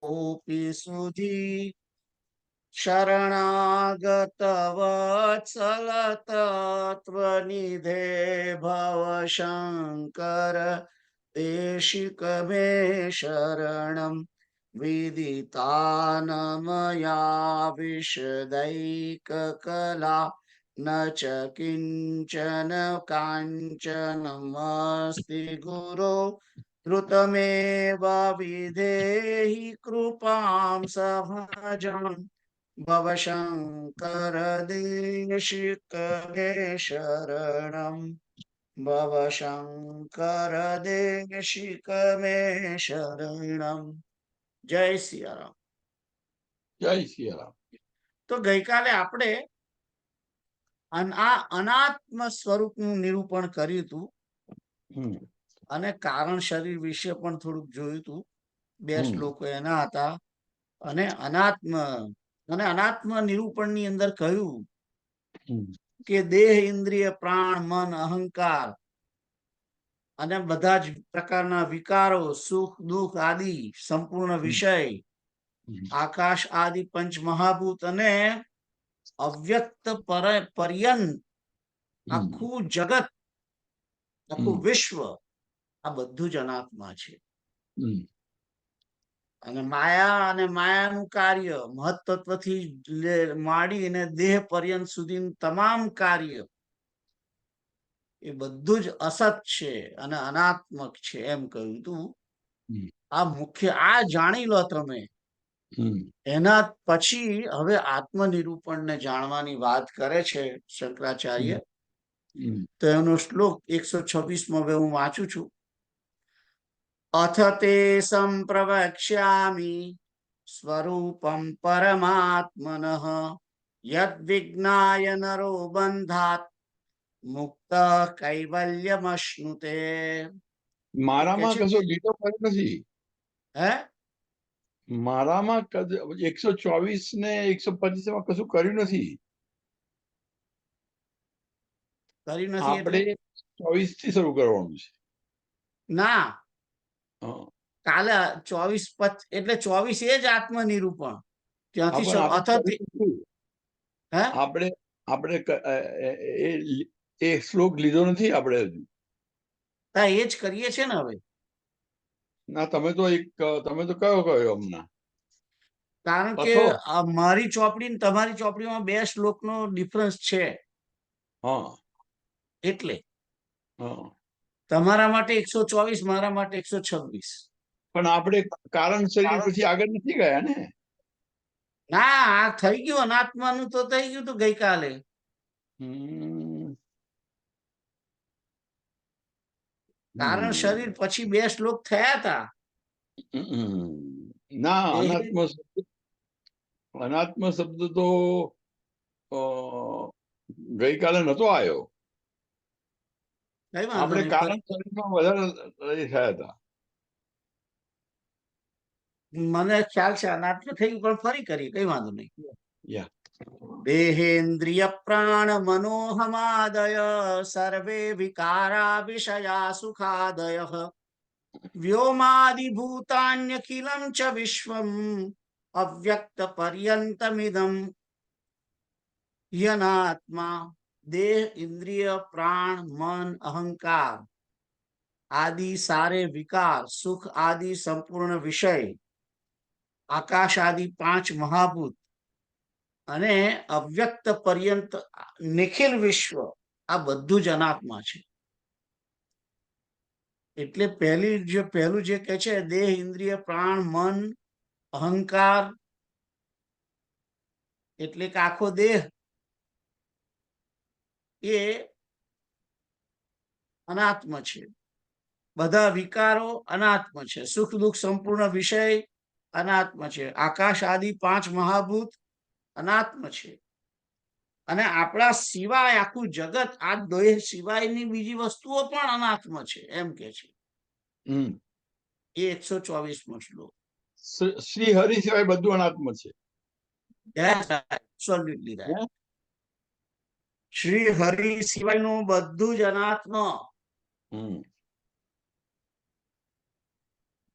OP સુધી શરણાગત વત્સલ તત્વનિધે ભવ શંકર દેશિક મે શરણમ વિદિતાનમયા વિશદૈક કલા ન ચ કિંચન કાંચનમસ્તિ ગુરો ધૃતમેવ વિધેહિ કૃપામ સભજં ભવ શંકર દેશિક મે શરણમ ભવ શંકર દેશિક મે શરણમ. જય સિયારામ. જય સિયારામ. તો ગઈકાલે આપણે આ અનાત્મ સ્વરૂપનું નિરૂપણ કર્યું હતું અને કારણ શરીર વિશે પણ થોડુંક જોયું હતું. બે શ્લોકો એના હતા. અને અનાત્મ નિરૂપણની અંદર કહ્યું કે દેહ, ઇન્દ્રિય, પ્રાણ, મન, અહંકાર અને બધા જ પ્રકારના વિકારો, સુખ દુઃખ આદિ સંપૂર્ણ વિષય, આકાશ આદિ પંચ મહાભૂત અને અવ્યક્ત પર્યંત આખું જગત, આખું વિશ્વ, આ બધું જ અનાત્મા છે. અને માયા અને માયાનું કાર્ય મહત્તત્વથી માંડીને દેહ પર્યંત સુધી તમામ કાર્ય એ બધું જ અસત છે અને અનાત્મક છે એમ કહ્યું તું. આ મુખ્ય, આ જાણી લો તમે. એના પછી હવે આત્મનિરૂપણને જાણવાની વાત કરે છે શંકરાચાર્ય. તો એનો શ્લોક 126 હવે હું વાંચું છું. અથ તે સંપ્રવક્ષ્યામિ સ્વરૂપમ પરમાત્મનઃ યદ વિજ્ઞાય નરો બંધાત મુક્ત કૈવલ્યમશ્નુતે. મારામાં કશો લીધો કર્યો નથી. હે? મારામાં 124 ને 125 માં કશું કર્યું નથી. કર્યું નથી આપણે 24 થી શરૂ કરવાનું છે. ના, કાલે 24 એટલે 24 એ જ આત્મનિરૂપણ. ત્યાંથી આપણે એ શ્લોક લીધો નથી આપણે હજુ. એ જ કરીએ છીએ ને હવે. ના, તમે તો કયો હમણાં? કારણ કે મારી ચોપડી ને તમારી ચોપડીમાં 2 શ્લોકનો ડિફરન્સ છે. એટલે તમારા માટે 124, મારા માટે 126. પણ આપણે કારણ શરીર પછી આગળ નથી ગયા ને. ના, આ થઈ ગયું અનાત્માનું, તો થઈ ગયું તું ગઈકાલે. કારણ શરીર પછી 2 શ્લોક થયા હતા. ના, અનાત્મ શબ્દ તો ગઈકાલે નતો આવ્યો. આપણે કારણ શરીરમાં વધારે થયા હતા. મને ખ્યાલ છે અનાત્મ થઈ ગયું, પણ ફરી કરી, કઈ વાંધો નહીં. દેહેન્દ્રિય પ્રાણ મનોહમાદય સર્વે વિકારા વિષયા સુખાદય વ્યોમાદિભૂતાન્યખિલં ચ વિશ્વમ અવ્યક્ત પર્યંતમિદમ યનાત્મા. દેહ, ઇન્દ્રિય, પ્રાણ, મન, અહંકાર આદિ સારે વિકાર, સુખ આદિ સંપૂર્ણ વિષય, આકાશ આદિ 5 મહાભૂત અને અવ્યક્ત પર્યંત નિખિલ વિશ્વ, આ બધું જ અનાત્મા છે. એટલે પહેલું જે કે છે દેહ, ઇન્દ્રિય, પ્રાણ, મન, અહંકાર, એટલે કે આખો દેહ એ અનાત્મ છે. બધા વિકારો અનાત્મ છે. સુખ દુઃખ સંપૂર્ણ વિષય અનાત્મ છે. આકાશ આદિ 5 મહાભૂત અનાત્મ છે. અને આપણા સિવાય આખું જગત, આ દેહ સિવાયની બીજી વસ્તુઓ પણ અનાત્મ છે એમ કે છે. એ 124મો શ્લોક. શ્રી હરિ સિવાય બધું અનાત્મ છે. શ્રી હરિ સિવાયનું બધું જ અનાત્મ.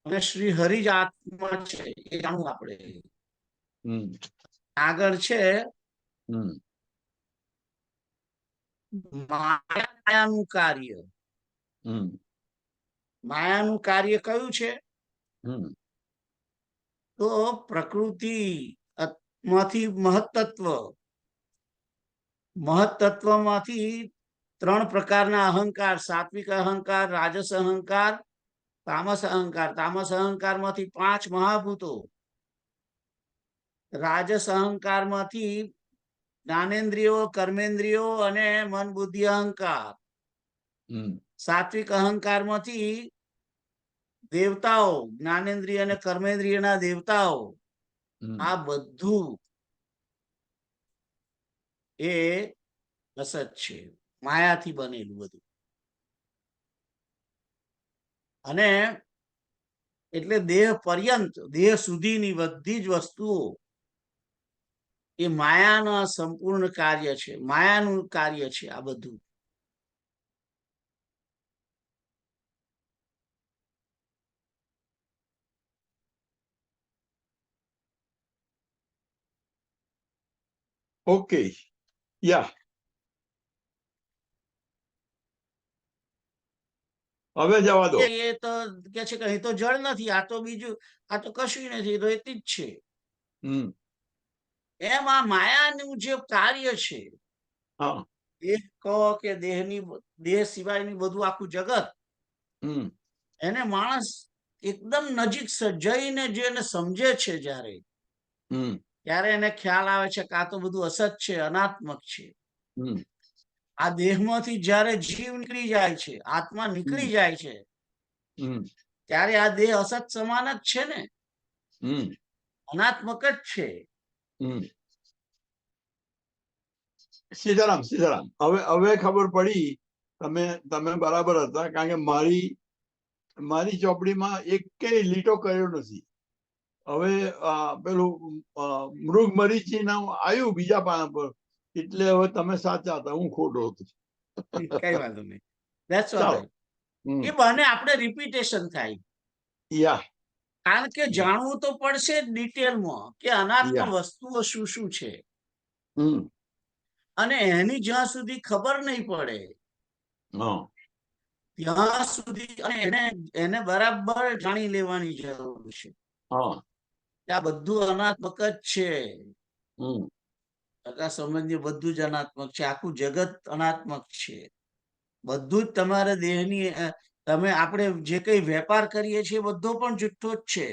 અને શ્રી હરિ જ આત્મા છે એ જાણવું આપણે. આગળ છે માયાનું કાર્ય. માયાનું કાર્ય કયું છે? તો પ્રકૃતિ માંથી મહત્તત્વમાંથી 3 પ્રકારના અહંકાર: સાત્વિક અહંકાર, રાજસ અહંકાર, તામસ અહંકાર. તામસ અહંકારમાંથી 5 મહાભૂતો, રાજસ અહંકારમાંથી જ્ઞાનેન્દ્રિયો, કર્મેન્દ્રિયો અને મન બુદ્ધિ અહંકાર, સાત્વિક અહંકારમાંથી દેવતાઓ, જ્ઞાનેન્દ્રિય અને કર્મેન્દ્રિયના દેવતાઓ. આ બધું એ અસત છે, માયાથી બનેલું બધું. અને એટલે દેહ પર્યંત, દેહ સુધીની બધી જ વસ્તુઓ એ માયાના સંપૂર્ણ કાર્ય છે, માયાનું કાર્ય છે આ બધું. ઓકે, યા હવે જવા દો. એ તો કે છે કે અહીં તો જળ નથી, આ તો બીજું, આ તો કશું નથી, તો એટલી જ છે. એમ આ માયાનું જે કાર્ય છે, દેહ કહો કે દેહ સિવાયની બધું આખું જગત, એને માણસ એકદમ નજીક જઈને જેને સમજે છે જ્યારે, ત્યારે એને ખ્યાલ આવે છે કે આ તો બધું અસત છે, અનાત્મક છે. આ દેહમાંથી જ્યારે જીવ નીકળી જાય છે, આત્મા નીકળી જાય છે, ત્યારે આ દેહ અસત સમાન જ છે ને, અનાત્મક જ છે. સીતારામ, સીતારામ. હવે ખબર પડી. તમે બરાબર હતા, કારણ કે મારી ચોપડીમાં એકેય લીટો કર્યો નથી. હવે પેલું મૃગ મરીચી નામ આવ્યું બીજા પાના પર, એટલે હવે તમે સાચા હતા, હું ખોટો હતો. કઈ વાંધો નહીં, ધેટ્સ ઓલરાઈટ. એ બહાને આપણે રિપીટેશન થાય. યા, કારણ કે જાણવું તો પડશે ડિટેલમાં કે અનાત્મ વસ્તુઓ શું શું છે. અને એની જ્યાં સુધી ખબર નહીં પડે ત્યાં સુધી એને બરાબર જાણી લેવાની જરૂર છે. આ બધું અનાત્મક જ છે. સંબંધી બધું જ અનાત્મક છે, આખું જગત અનાત્મક છે. બધું જ તમારા દેહની, તમે આપણે જે કઈ વેપાર કરીએ છીએ બધો પણ જુઠ્ઠો જ છે.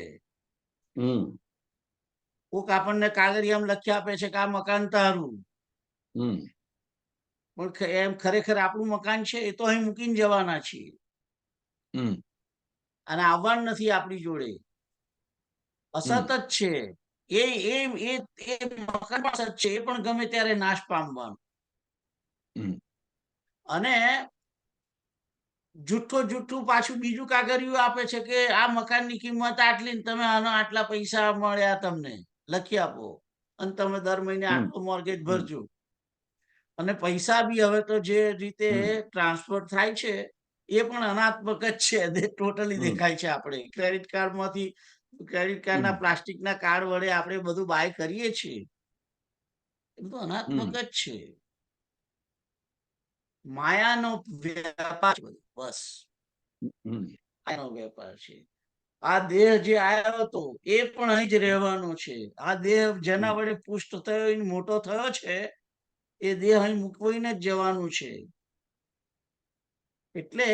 કોક આપણને કાગળિયામાં લખી આપે છે કે આ મકાન તારું, પણ એમ ખરેખર આપણું મકાન છે એ તો અહીં મૂકીને જવાના છીએ, અને આવવાનું નથી આપણી જોડે. અસત જ છે એ મકાન પણ અસત છે, એ પણ ગમે ત્યારે નાશ પામવાનું. અને જુઠ્ઠું પાછું બીજું કાગળિયું આપે છે કે આ મકાનની કિંમત આટલી, તમે આના આટલા પૈસા મળ્યા, તમને લખી આપો, અને તમે દર મહિને આટલો મોર્ગેજ ભરજો. અને પૈસા બી હવે તો જે રીતે ટ્રાન્સફર થાય છે એ પણ અનાત્મક જ છે, ટોટલી દેખાય છે. આપણે ક્રેડિટ કાર્ડમાંથી, ક્રેડિટ કાર્ડના પ્લાસ્ટિકના કાર્ડ વડે આપણે બધું બાય કરીએ છીએ, એ બધું અનાત્મક જ છે. માયાનો વેપાર, બસ માયાનો વેપાર છે. આ દેહ જે આવ્યો હતો એ પણ અહીં જ રહેવાનો છે. આ દેહ જેના વડે પુષ્ટ થયો, મોટો થયો છે, એ દેહ અહીં મૂકવીને જ જવાનું છે. એટલે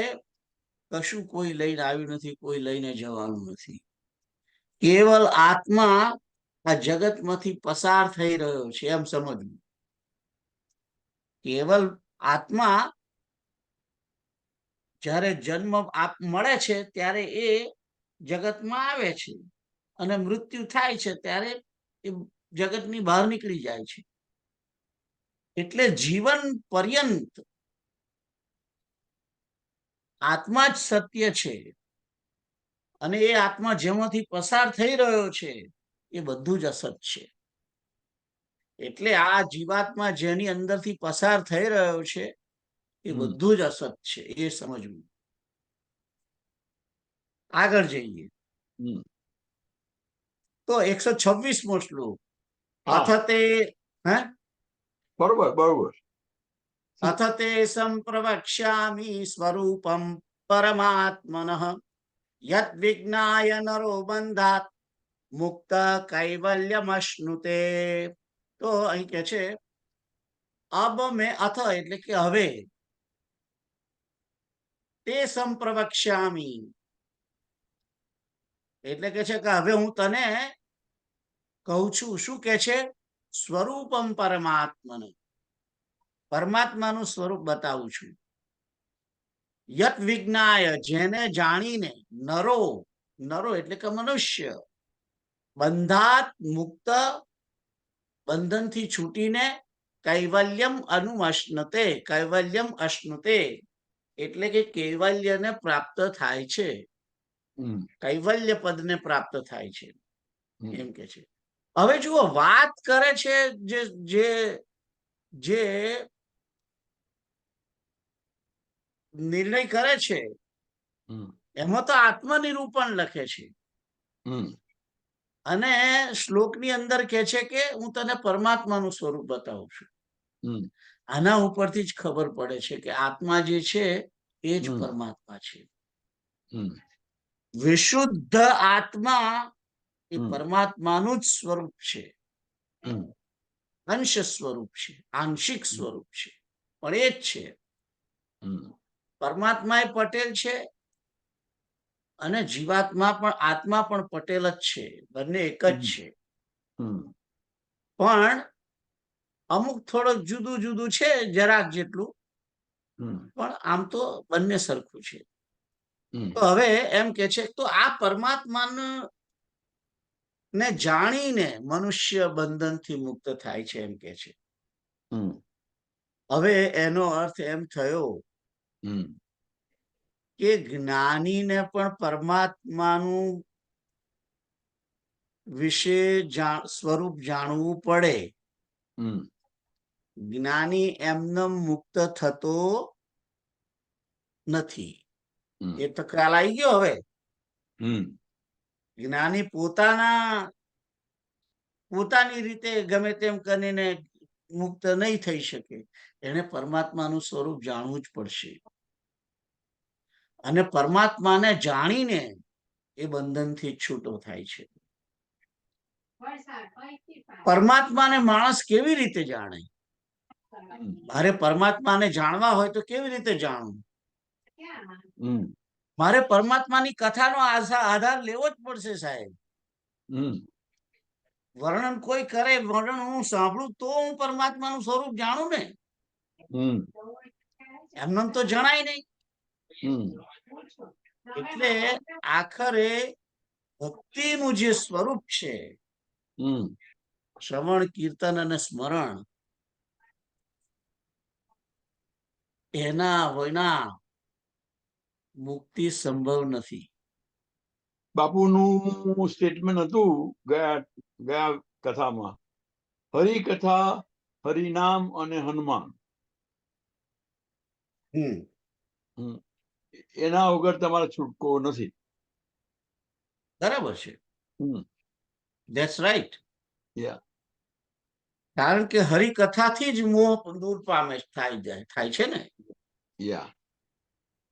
કશું કોઈ લઈને આવ્યું નથી, કોઈ લઈને જવાનું નથી. કેવલ આત્મા આ જગતમાંથી પસાર થઈ રહ્યો છે એમ સમજવું. કેવલ આત્મા જ્યારે જન્મ મળે છે ત્યારે એ જગતમાં આવે છે, અને મૃત્યુ થાય છે ત્યારે એ જગતની બહાર નીકળી જાય છે. એટલે જીવન પર્યંત આત્મા જ સત્ય છે, અને એ આત્મા જેમાંથી પસાર થઈ રહ્યો છે એ બધું જ અસત છે. એટલે આ જીવાત્મા જેની અંદરથી પસાર થઈ રહ્યો છે એ બધું જ અસત છે, એ સમજવું. આગળ જઈએ. હમ. તો 126મો શ્લોક. હા. અથ તે હે બરોબર. અથ તે સંપ્રવક્ષ્યામિ સ્વરૂપમ પરમાત્મનઃ યત વિજ્ઞાય નરો બંધાત મુક્ત કૈવલ્યમશ્નુતે. તો અહીં કે છે અબ મેં અથ એટલે કે હવે તે સંપ્રવક્ષ્યામિ એટલે કે છે કે હવે હું તને કહું છું. શું કે છે? સ્વરૂપમ પરમાત્મન, પરમાત્માનું સ્વરૂપ બતાવું છું. યત વિજ્ઞાય જેને જાણીને નરો એટલે કે મનુષ્ય બંધાત મુક્ત બંધનથી છૂટીને કૈવલ્યમ અશ્નુતે એટલે કે કૈવલ્યને પ્રાપ્ત થાય છે. કૈવલ્ય પદને પ્રાપ્ત થાય છે એમ કે છે. હવે જુઓ વાત કરે છે જે નિર્ણય કરે છે એમાં તો આત્મનિરૂપણ લખે છે અને શ્લોકની અંદર કે છે કે હું તને પરમાત્માનું સ્વરૂપ બતાવું છું. આના ઉપરથી જ ખબર પડે છે કે આત્મા જે છે એ જ પરમાત્મા છે. વિશુદ્ધ આત્મા એ પરમાત્માનું જ સ્વરૂપ છે. અંશ સ્વરૂપ છે, આંશિક સ્વરૂપ છે, પણ એ જ છે. પરમાત્મા એ પટેલ છે અને જીવાત્મા પણ આત્મા પણ પટેલ જ છે. બંને એક જ છે. પણ અમુક થોડુંક જુદું છે, જરાક જેટલું, પણ આમ તો બંને સરખું છે. તો હવે એમ કે છે તો આ પરમાત્માને જાણીને મનુષ્ય બંધનથી મુક્ત થાય છે એમ કે છે. હવે એનો અર્થ એમ થયો કે જ્ઞાનીને પણ પરમાત્માનું વિશે સ્વરૂપ જાણવું પડે. જ્ઞાની એમને મુક્ત થતો નથી. એ તો ખ્યાલ આવી ગયો. હવે જ્ઞાની પોતાની રીતે ગમે તેમ કરીને મુક્ત નહીં થઈ શકે. એને પરમાત્માનું સ્વરૂપ જાણવું જ પડશે અને પરમાત્માને જાણીને એ બંધનથી છૂટો થાય છે. પરમાત્માને માણસ કેવી રીતે જાણે? મારે પરમાત્માને જાણવા હોય તો કેવી રીતે જાણવું? મારે પરમાત્માની કથાનો આધાર લેવો જ પડશે સાહેબ. વર્ણન કોઈ કરે, વર્ણન હું સાંભળું તો હું પરમાત્માનું સ્વરૂપ જાણું ને. એમને તો જણાય નહીં. એટલે આખરે ભક્તિનું જે સ્વરૂપ છે, શ્રવણ, કીર્તન અને સ્મરણ, એના વિના મુક્તિ સંભવ નથી. બાપુનું સ્ટેટમેન્ટ હતું ગયા કથામાં, હરિકથા, હરિનામ અને હનુમાન, એના વગર તમારે છૂટકો નથી. બરાબર છે. That's right. યા. કારણ કે હરિકથાથી જ મોહ દૂર પામે થાય છે ને. યા.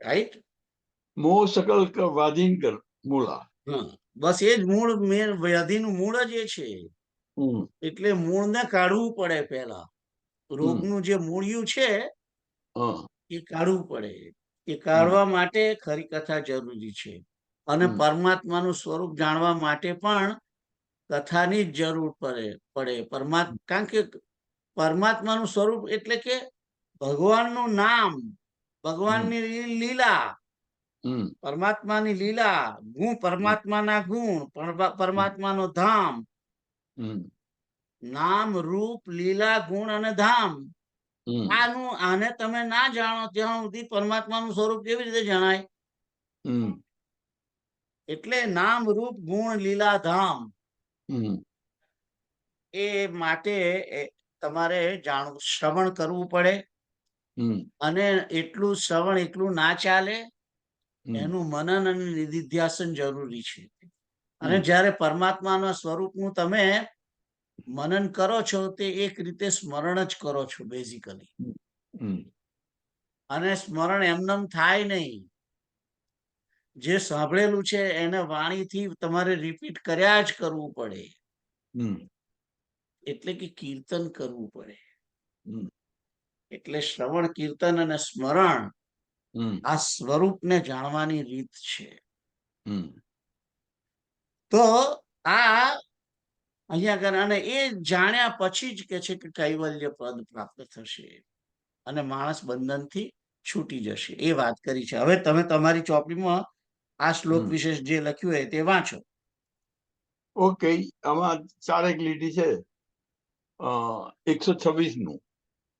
રાઈટ. મોહ સકલ વાધીન મૂળા. બસ એ જ મૂળ, વ્યાધિનું મૂળ જ એ છે. એટલે મૂળને કાઢવું પડે. પહેલા રોગનું જે મૂળિયું છે એ કાઢવું પડે. એ કાઢવા માટે ખરી કથા જરૂરી છે અને પરમાત્માનું સ્વરૂપ જાણવા માટે પણ કથાની જ જરૂર પડે. કારણ કે પરમાત્માનું સ્વરૂપ એટલે કે ભગવાનનું નામ, ભગવાનની લીલા, પરમાત્માની લીલા, પરમાત્માના ગુણ, પરમાત્માનો ધામ, નામ, રૂપ, લીલા, ગુણ અને ધામ. આને તમે ના જાણો ત્યાં સુધી પરમાત્માનું સ્વરૂપ કેવી રીતે જણાય? એટલે નામ, રૂપ, ગુણ, લીલા, ધામ એ માટે તમારે શ્રવણ કરવું પડે. અને એટલું શ્રવણ એકલું ના ચાલે. એનું મનન અને નિધિધ્યાસન જરૂરી છે. અને જ્યારે પરમાત્માના સ્વરૂપનું તમે મનન કરો છો તે એક રીતે સ્મરણ જ કરો છો બેઝિકલી. અને સ્મરણ એમનેમ થાય નહીં. જે સાંભળેલું છે એને વાણીથી તમારે રિપીટ કર્યા જ કરવું પડે. એટલે કે કીર્તન કરવું પડે. એટલે શ્રવણ, કીર્તન અને સ્મરણ આ સ્વરૂપને જાણવાની રીત છે. તો આ અહીંયા આગળ, અને એ જાણ્યા પછી જ કે છે કે કૈવલ્ય પદ પ્રાપ્ત થશે અને માણસ બંધનથી છૂટી જશે, એ વાત કરી છે. હવે તમે તમારી ચોપડીમાં આ શ્લોક વિશે જે લખ્યું હોય તે વાંચો. ઓકે, આમાં 4 લીટી છે. 126 નું,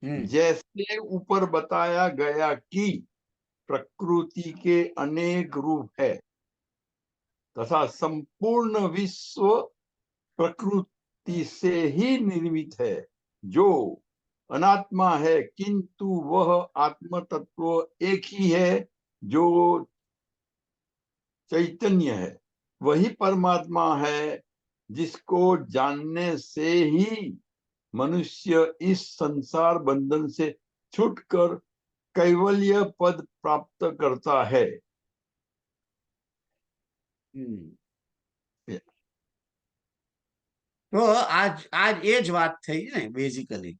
जैसे ऊपर बताया गया कि प्रकृति के अनेक रूप है तथा संपूर्ण विश्व प्रकृति से ही निर्मित है, जो अनात्मा है किंतु वह आत्म तत्व एक ही है जो चैतन्य है, वही परमात्मा है जिसको जानने से ही मनुष्य इस संसार बंधन से छूटकर कैवल्य पद प्राप्त करता है. તો આજ એ જ વાત થઈ ને બેઝિકલી.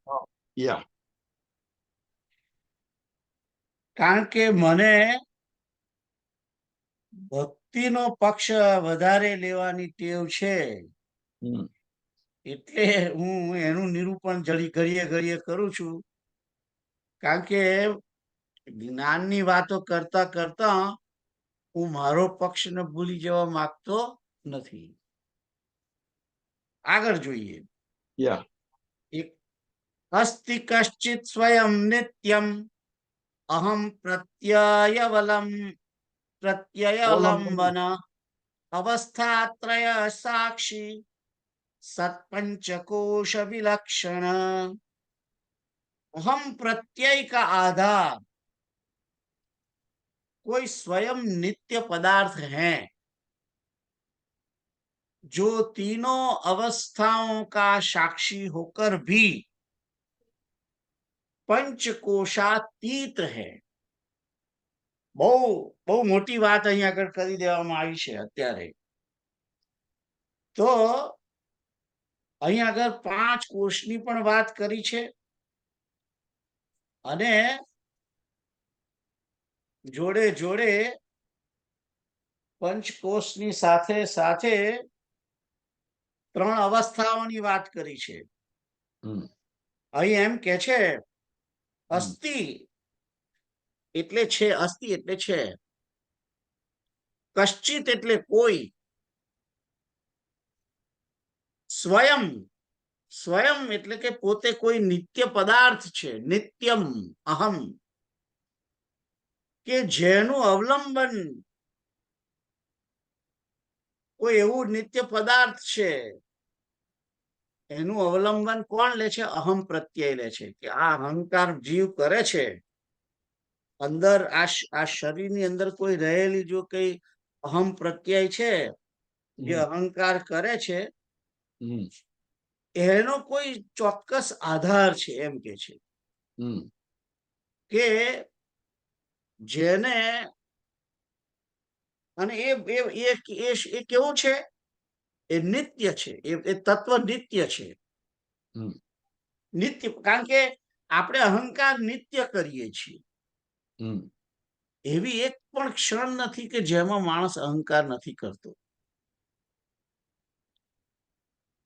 કારણ કે મને ભક્તિનો પક્ષ વધારે લેવાની ટેવ છે, એટલે હું એનું નિરૂપણ ઘડીએ ઘડીએ કરું છું. કારણ કે જ્ઞાનની વાતો કરતા કરતા હું મારો પક્ષને ભૂલી જવા માંગતો નથી. આગળ જોઈએ. અસ્તિ કશ્ચિત સ્વયં નિત્યમ અહમ પ્રત્યયવલંબન અવસ્થાત્રય સાક્ષી સત્પંચકોશ વિલક્ષણ. अहम प्रत्यय का आधार कोई स्वयं नित्य पदार्थ है जो तीनों अवस्थाओं का साक्षी होकर भी पंचकोशातीत है. બહુ બહુ મોટી વાત અહીંયા આગળ કરી દેવામાં આવી છે અત્યારે. તો અહીંયા આગળ 5 કોષની પણ વાત કરી છે અને જોડે જોડે પંચકોશની સાથે સાથે 3 અવસ્થાઓની વાત કરી છે. અહીં એમ કે છે અસ્થિ એટલે છે, અસ્થિ એટલે છે, કશ્ચિત એટલે કોઈ, સ્વયં, સ્વયં એટલે કે પોતે કોઈ નિત્ય પદાર્થ છે, નિત્યમ અહમ, કે જેનું અવલંબન કોઈ એવું નિત્ય પદાર્થ છે, એનું અવલંબન કોણ લે છે? અહમ પ્રત્યય લે છે. કે આ અહંકાર જીવ કરે છે અંદર, આ શરીરની અંદર કોઈ રહેલી જો કઈ અહમ પ્રત્યય છે જે અહંકાર કરે છે, એનો કોઈ ચોક્કસ આધાર છે, એમ કે છે કે જેને, અને એ કેવું છે? એ નિત્ય છે, એ તત્વ નિત્ય છે. નિત્ય, કારણ કે આપણે અહંકાર નિત્ય કરીએ છીએ. એવી એક પણ ક્ષણ નથી કે જેમાં માણસ અહંકાર નથી કરતો.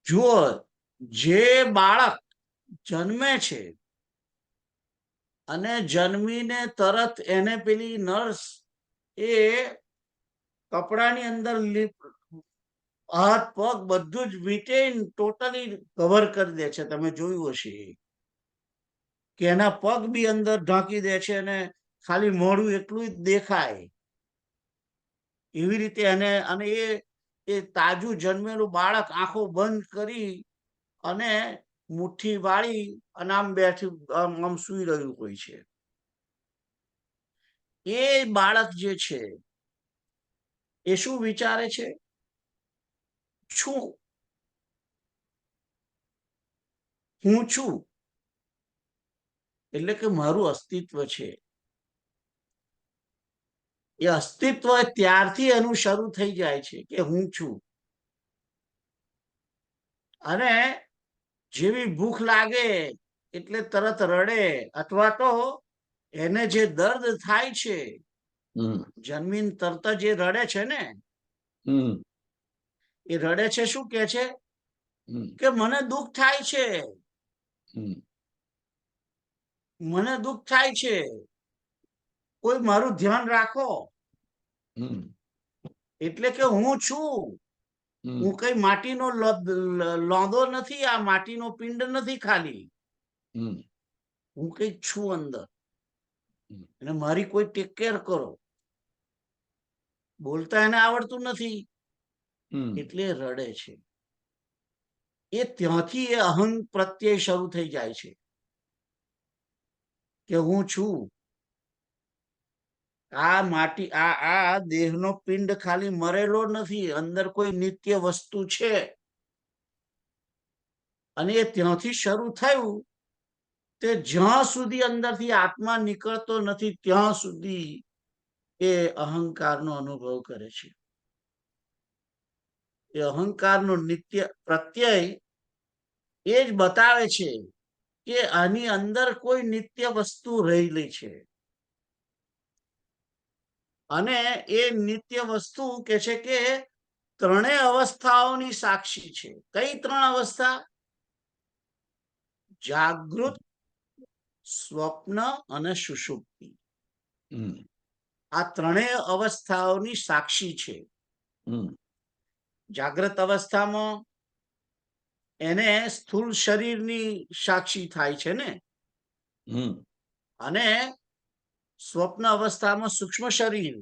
જુઓ, જે બાળક જન્મે છે અને જન્મીને તરત એને પેલી નર્સ એ કપડાની અંદર હાથ પગ બધું જ વીંટીને ટોટલી કવર કરી દે છે. તમે જોયું હશે કે એના પગ બી અંદર ઢાંકી દે છે અને ખાલી મોઢું એટલું જ દેખાય. એવી રીતે એને, અને એ તાજું જન્મેલું બાળક આંખો બંધ કરી અને મુઠ્ઠી વાળી અને આમ બેઠું, આમ સૂઈ રહ્યું હોય છે. એ બાળક જે છે એ શું વિચારે છે? છું, હું છું એટલે કે મારું અસ્તિત્વ છે. એ અસ્તિત્વ ત્યારથી એનું શરૂ થઈ જાય છે કે હું છું. અને જેવી ભૂખ લાગે એટલે તરત રડે, અથવા તો એને જે દર્દ થાય છે જન્મીન તરત જે રડે છે ને, એ રડે છે શું કે છે કે મને દુઃખ થાય છે, મને દુઃખ થાય છે, કોઈ મારું ધ્યાન રાખો. એટલે કે હું છું, હું કઈ માટીનો લોંદો નથી, આ માટીનો પિંડ નથી ખાલી, હું કઈ છું અંદર, અને મારી કોઈ ટેક કેર કરો. બોલતા એને આવડતું નથી એટલે રડે છે. એ ત્યાંથી એ અહંગ પ્રત્યય શરૂ થઈ જાય છે કે હું છું. આ માટી, આ દેહનો પિંડ ખાલી મરેલો નથી, અંદર કોઈ નિત્ય વસ્તુ છે. અને એ ત્યાંથી શરૂ થયું તે જ્યાં સુધી અંદરથી આત્મા નીકળતો નથી ત્યાં સુધી એ અહંકારનો અનુભવ કરે છે. એ અહંકારનો નિત્ય પ્રત્યય એ જ બતાવે છે કે આની અંદર કોઈ નિત્ય વસ્તુ રહેલી છે. અને એ નિત્ય વસ્તુ કે છે કે ત્રણેય અવસ્થાઓની સાક્ષી છે. કઈ ત્રણ અવસ્થા? જાગૃત, સ્વપ્ન અને સુષુપ્તિ. આ ત્રણેય અવસ્થાઓની સાક્ષી છે. જાગ્રત અવસ્થામાં એને સ્થૂળ શરીરની સાક્ષી થાય છે ને, અને સ્વપ્ન અવસ્થામાં સૂક્ષ્મ શરીર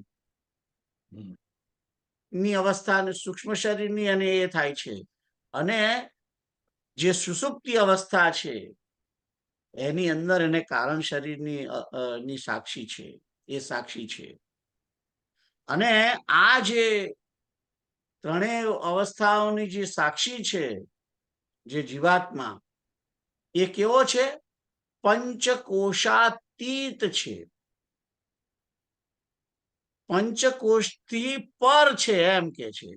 ની અવસ્થા, સૂક્ષ્મ શરીરની અને એ થાય છે. અને જે સુષુપ્તિ અવસ્થા છે એની અંદર એને કારણ શરીરની ની સાક્ષી છે, એ સાક્ષી છે. અને આ જે ત્રણેય અવસ્થાઓની જે સાક્ષી છે, જે જીવાત્મા, એ કેવો છે? પંચકોશાતીત છે, પંચકોશથી પર છે એમ કે છે.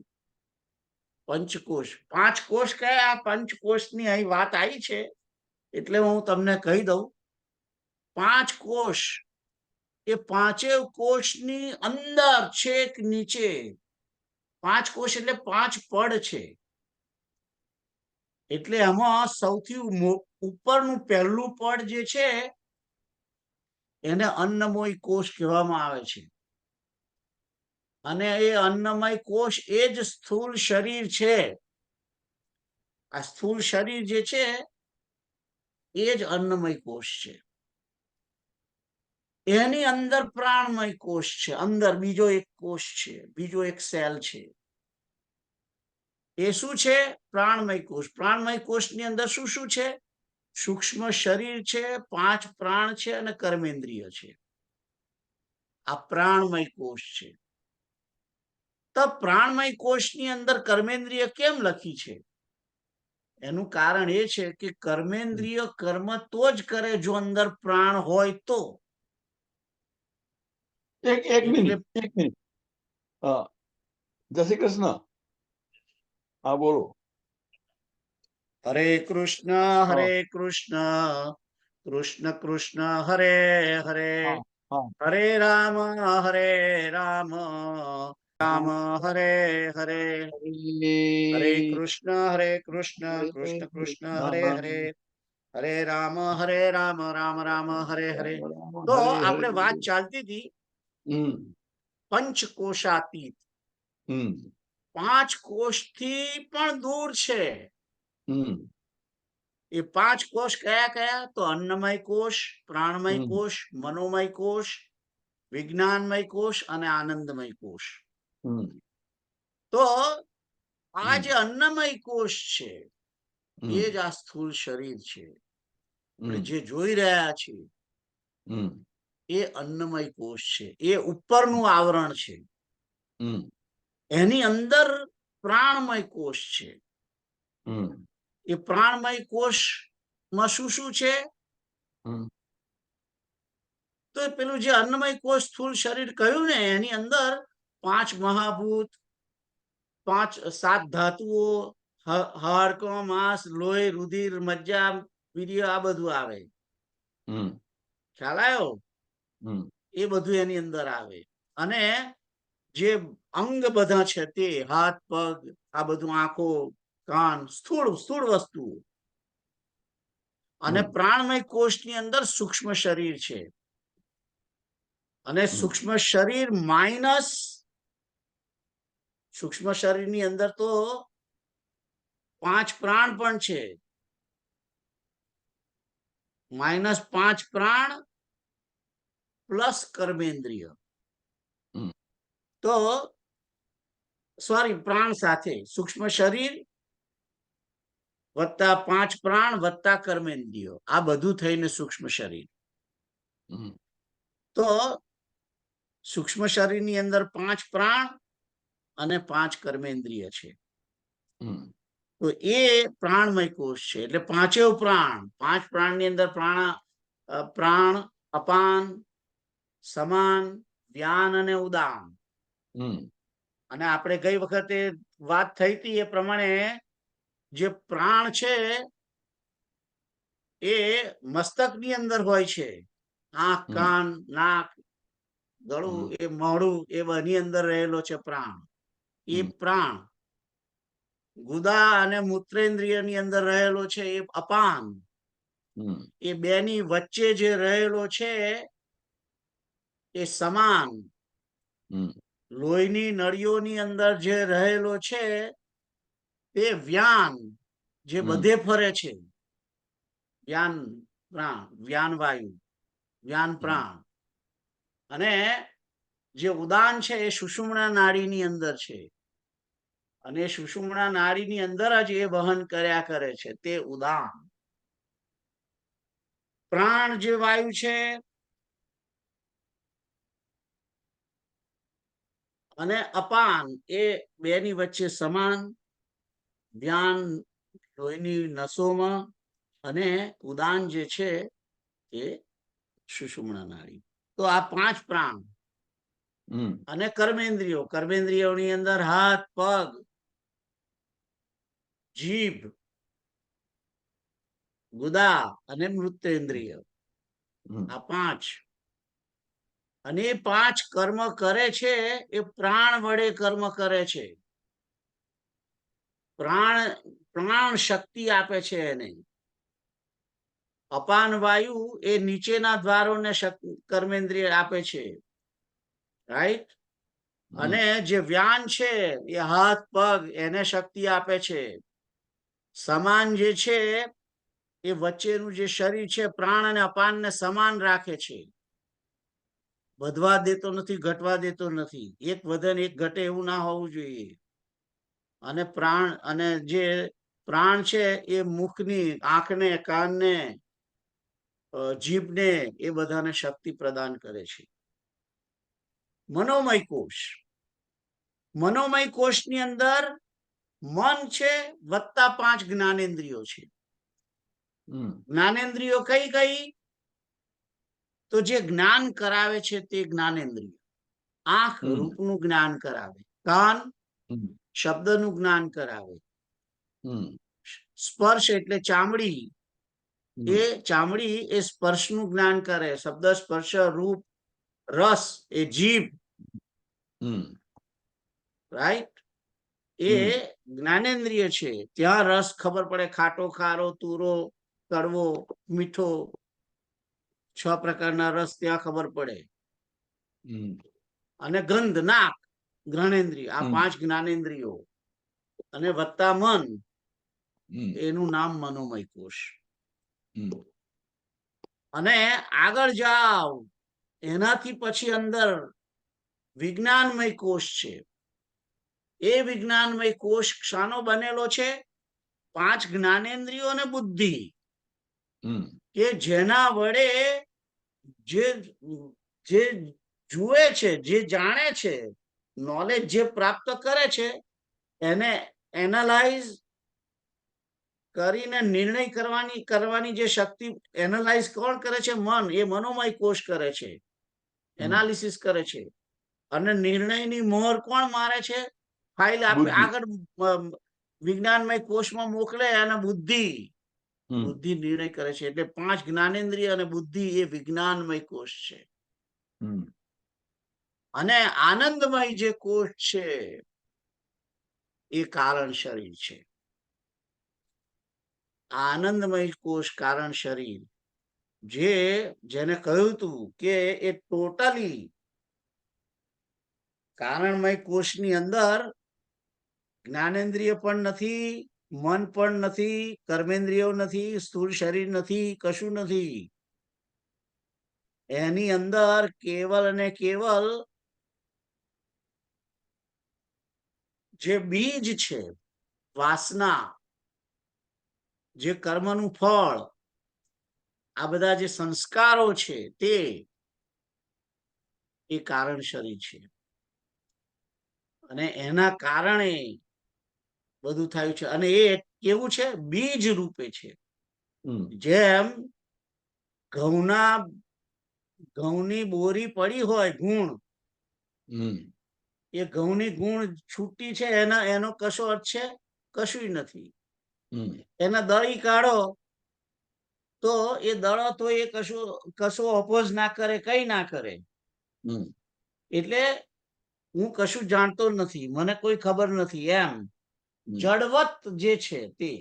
પંચકોશ, પાંચ કોષ કયા? પંચકોશની અહીં વાત આવી છે એટલે હું તમને કહી દઉં. પાંચ કોષ, એ પાંચેય કોષની અંદર છેક નીચે, પાંચ કોષ એટલે પાંચ પડ છે. એટલે એમાં સૌથી ઉપરનું પહેલું પડ જે છે એને અન્નમય કોષ કહેવામાં આવે છે. અને એ અન્નમય કોષ એ જ સ્થૂળ શરીર છે. આ સ્થૂળ શરીર જે છે એ જ અન્નમય કોષ છે. એની અંદર પ્રાણમય કોષ છે, અંદર બીજો એક કોષ છે, બીજો એક સેલ છે. એ શું છે? પ્રાણમય કોષ. પ્રાણમય કોષની અંદર શું શું છે? સૂક્ષ્મ શરીર છે, 5 પ્રાણ છે અને કર્મેન્દ્રિય છે. આ પ્રાણમય કોષ છે. તો પ્રાણમય કોષની અંદર કર્મેન્દ્રિય કેમ લખી છે? એનું કારણ એ છે કે કર્મેન્દ્રિય કર્મ તો જ કરે જો અંદર પ્રાણ હોય તો. એક મિનિટ. જય શ્રી કૃષ્ણ. હા બોલો. હરે કૃષ્ણ કૃષ્ણ કૃષ્ણ હરે હરે, હરે રામ રામ હરે હરે, હરે કૃષ્ણ કૃષ્ણ કૃષ્ણ હરે હરે, હરે રામ રામ રામ હરે હરે. તો આપણે વાત ચાલતી હતી પંચકોશાતીત. 5 કોષથી પણ દૂર છે. એ 5 કોષ કયા કયા? તો અન્નમય કોષ, પ્રાણમય કોષ, મનોમય કોષ, વિજ્ઞાનમય કોષ અને આનંદમય કોષ. તો આ જે અન્નમય કોષ છે એ જ આ સ્થૂળ શરીર છે. આપણે જે જોઈ રહ્યા છીએ એ અન્નમય કોષ છે. એ ઉપરનું આવરણ છે. એની અંદર પ્રાણમય કોષ છે. એ પ્રાણમય કોષમાં શું શું છે? તો પેલું જે અન્નમય કોષ સ્થૂળ શરીર કહ્યું ને, એની અંદર 5 મહાભૂત, 7 ધાતુઓ, હાડકો, માંસ, લોહી, રુધિર, મજ્જા, વીર્ય, આ બધું આવે. ખ્યાલ આવ્યો? એ બધું એની અંદર આવે. અને જે અંગ બધા છે તે હાથ, પગ, આ બધું, આંખો, કાન, સ્થૂળ વસ્તુઓ. અને પ્રાણમય કોષની અંદર સૂક્ષ્મ શરીર છે. અને સૂક્ષ્મ શરીર માઇનસ સૂક્ષ્મ શરીરની અંદર તો 5 પ્રાણ પણ છે. -5 પ્રાણ પ્લસ કર્મેન્દ્રિય. તો સોરી, પ્રાણ સાથે સૂક્ષ્મ શરીર વત્તા 5 પ્રાણ વત્તા કર્મેન્દ્રિયો, આ બધું થઈને સૂક્ષ્મ શરીર. તો સૂક્ષ્મ શરીરની અંદર 5 પ્રાણ અને 5 કર્મેન્દ્રિય છે. તો એ પ્રાણમય કોષ છે. એટલે 5 પ્રાણ, 5 પ્રાણની અંદર પ્રાણ, અપાન, સમાન, વ્યાન અને ઉદાન. અને આપણે ગઈ વખતે વાત થઈ હતી એ પ્રમાણે જે પ્રાણ છે એ મસ્તકની અંદર હોય છે. આંખ, કાન, નાક, ગળું, એ મોઢું, એ બની અંદર રહેલો છે પ્રાણ. એ પ્રાણ. ગુદા અને મૂત્રેન્દ્રિયની અંદર રહેલો છે એ અપાન. એ બેની વચ્ચે જે રહેલો છે એ સમાન. લોહીની નળીઓની અંદર જે રહેલો છે તે વ્યાન, જે બધે ફરે છે. વ્યાન પ્રાણ, વ્યાન વાયુ, વ્યાન પ્રાણ. અને જે ઉદાન છે એ સુષુમ્ના નાડીની અંદર છે. અને સુષુમ્ના નાડીની અંદર જ એ વહન કર્યા કરે છે, તે ઉદાન. પ્રાણ જે વાયુ છે અને અપાન, એ બેની વચ્ચે સમાન. ધ્યાન લોહીની નસોમાં, અને ઉદાન જે છે એ સુષુમ્ના નાડી. તો આ 5 પ્રાણ. અને કર્મેન્દ્રિયોની અંદર હાથ, પગ, જીભ, ગુદા અને મૃત્યેન્દ્રિય, આ 5. અને એ 5 કર્મ કરે છે એ પ્રાણ વડે કર્મ કરે છે. પ્રાણ શક્તિ આપે છે એને. અપાન વાયુ એ નીચેના દ્વારોને કર્મેન્દ્રિય આપે છે, રાઈટ. અને જે વ્યાન છે એ હાથ, પગ, એને શક્તિ આપે છે. સમાન જે છે એ વચ્ચેનું જે શરીર છે પ્રાણ અને અપાનને સમાન રાખે છે. વધવા દેતો નથી, ઘટવા દેતો નથી. એક વધે ને એક ઘટે એવું ના હોવું જોઈએ. અને જે પ્રાણ છે એ મુખની, આંખને, કાનને, જીભને, એ બધાને શક્તિ પ્રદાન કરે છે. મનોમય કોષ. મનોમય કોષની અંદર મન છે વત્તા 5 જ્ઞાનેન્દ્રિયો છે. જ્ઞાનેન્દ્રિયો કઈ? તો જે જ્ઞાન કરાવે છે તે જ્ઞાનેન્દ્રિય. આંખ રૂપનું જ્ઞાન કરાવે, કાન શબ્દનું જ્ઞાન કરાવે, સ્પર્શ એટલે ચામડી, એ સ્પર્શનું જ્ઞાન કરે. શબ્દ, સ્પર્શ, રૂપ, રસ એ જીભ, રાઈટ. એ જ્ઞાનેન્દ્રિય છે. ત્યાં રસ ખબર પડે, ખાટો, ખારો, તુરો, કડવો, મીઠો, 6 પ્રકારના રસ ત્યાં ખબર પડે. અને ગંધ, નાક, ઘ્રાણેન્દ્રિય, આ 5 જ્ઞાનેન્દ્રિયો. અને વત્તા મન, એનું નામ મનોમય કોષ. અને આગળ જાવ એનાથી પછી અંદર વિજ્ઞાનમય કોષ છે. એ વિજ્ઞાનમય કોષ શાનો બનેલો છે? 5 જ્ઞાનેન્દ્રિયો અને બુદ્ધિ, કે જેના વડે જે જુએ છે, જે જાણે છે, નોલેજ જે પ્રાપ્ત કરે છે, એને એનાલાઇઝ કરીને નિર્ણય કરવાની જે શક્તિ એનાલાઇઝ કોણ કરે છે? મન. એ મનોમય કોષ કરે છે, એનાલિસિસ કરે છે. અને નિર્ણયની મોહર કોણ મારે છે? ફાઇલ બુદ્ધિ. આગળ વિજ્ઞાનમય કોષમાં મોકલે અને બુદ્ધિ નિર્ણય કરે છે. એટલે 5 જ્ઞાનેન્દ્રિય અને બુદ્ધિ એ વિજ્ઞાનમય કોષ છે. અને આનંદમય જે કોષ છે એ કારણ શરીર છે. આનંદમય કોષ કારણ શરીર જેને કહ્યું હતું કે એ ટોટલી કારણમય કોષની અંદર જ્ઞાનેન્દ્રિય પણ નથી, મન પણ નથી, કર્મેન્દ્રિયો નથી, સ્થૂળ શરીર નથી, કશું નથી. એની અંદર કેવલ અને કેવલ જે બીજ છે, વાસના, જે કર્મનું ફળ, આ બધા જે સંસ્કારો છે તે એ કારણ શરીર છે. અને એના કારણે બધું થયું છે. અને એ કેવું છે? બીજ રૂપે છે. જેમ ઘઉંની બોરી પડી હોય, ગુણ, એ ઘઉંની ગુણ છૂટી છે, એનો કશો અર્થ છે? કશું નથી. એના દળી કાઢો તો એ દળો તો એ કશો ઓપોઝ ના કરે, કઈ ના કરે. એટલે હું કશું જાણતો નથી, મને કોઈ ખબર નથી, એમ જડવત જે છે તે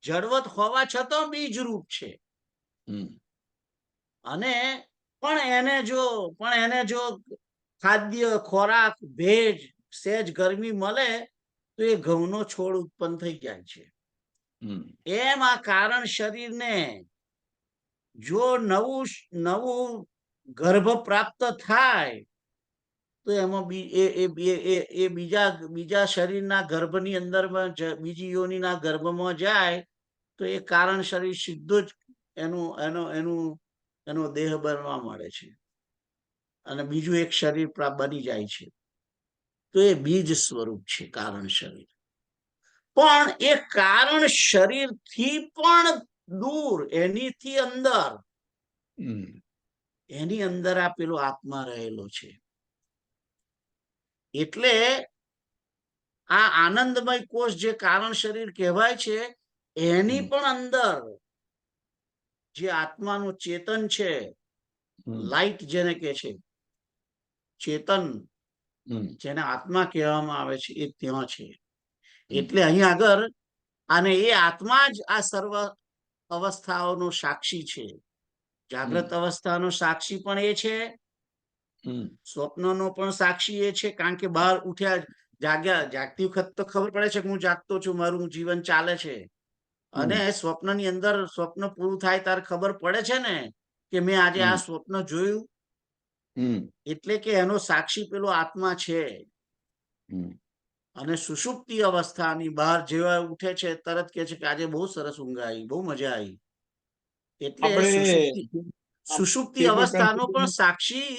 જડવત હોવા છતાં બીજ રૂપ છે. અને પણ એને જો ખાદ્ય, ખોરાક, ભેજ, સહેજ ગરમી મળે તો એ ઘઉંનો છોડ ઉત્પન્ન થઈ જાય છે. એમ આ કારણ શરીરને જો નવું ગર્ભ પ્રાપ્ત થાય તો એમાં બીજા શરીરના ગર્ભની અંદર બીજી યોનિના ગર્ભમાં જાય તો એ કારણ શરીર સીધું જ એનો દેહ બનવા મળે છે અને બીજું એક શરીર બની જાય છે. તો એ બીજ સ્વરૂપ છે કારણ શરીર. પણ એ કારણ શરીરથી પણ દૂર, એની અંદર આ પેલો આત્મા રહેલો છે. એટલે આ આનંદમય કોષ જે કારણ શરીર કહેવાય છે, એની પણ અંદર જે આત્માનું ચેતન છે, લાઈટ જેને કે છે, ચેતન જેને આત્મા કહેવામાં આવે છે, એ ત્યાં છે. એટલે અહીં આગળ અને એ આત્મા જ આ સર્વ અવસ્થાઓનો સાક્ષી છે. જાગ્રત અવસ્થાનો સાક્ષી પણ એ છે, સ્વપ્નનો પણ સાક્ષી એ છે. કારણ કે બહાર ઉઠ્યા જાગતી વખત તો ખબર પડે છે કે હું જાગતો છું, મારું જીવન ચાલે છે. અને સ્વપ્નની અંદર સ્વપ્ન પૂરું થાય ત્યારે ખબર પડે છે ને કે મેં આજે આ સ્વપ્ન જોયું. એટલે કે એનો સાક્ષી પેલો આત્મા છે. અને સુષુપ્તિ અવસ્થાની બહાર જેવા ઉઠે છે તરત કે છે કે આજે બહુ સરસ ઊંઘ આવી, બહુ મજા આવી. એટલે સુષુપ્તિ અવસ્થાનો પણ સાક્ષી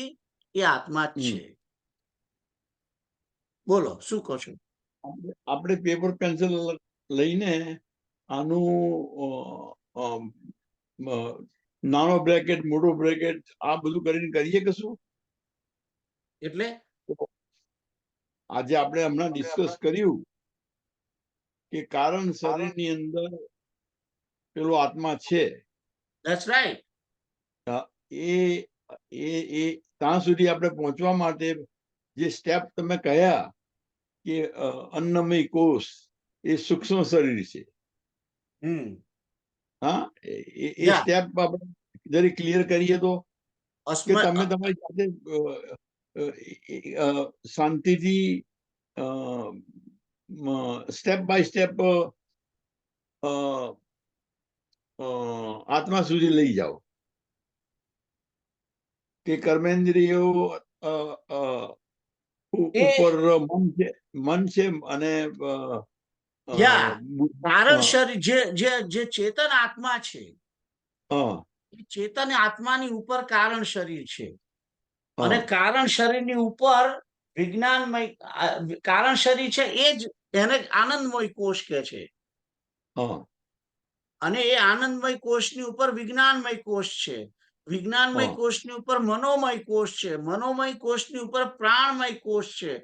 એ આત્મા જ છે. બોલો શું કહો છો? આપણે પેપર પેન્સિલ લઈને આનું નાનો બ્રેકેટ, મોટો બ્રેકેટ, આ બધું કરીને કરીએ કશું? એટલે આજે આપણે હમણાં ડિસ્કસ કર્યું કે કારણ શરીરની અંદર પેલો આત્મા છે. That's right. એ ત્યાં સુધી આપણે પહોંચવા માટે જે સ્ટેપ તમે કહ્યા કે અન્નમય કોષ એ સૂક્ષ્મ શરીર છે. હા, એ સ્ટેપ આપણે જરી ક્લિયર કરીએ તો કે તમે તમારી સાથે શાંતિથી સ્ટેપ બાય સ્ટેપ આત્મા સુધી લઈ જાઓ કે કર્મેન્દ્રિયો ઉપર મન છે અને કારણ શરીર જે ચેતન આત્મા છે, ચેતન આત્માની ઉપર કારણ શરીર છે. અને કારણ શરીરની ઉપર વિજ્ઞાનમય કારણ શરીર છે એ જ એને આનંદમય કોષ કહે છે. હા અને એ આનંદમય કોષની ઉપર વિજ્ઞાનમય કોષ છે. વિજ્ઞાનમય હા કોષની ઉપર મનોમય કોષ છે. મનોમય કોષની ઉપર પ્રાણમય કોષ છે.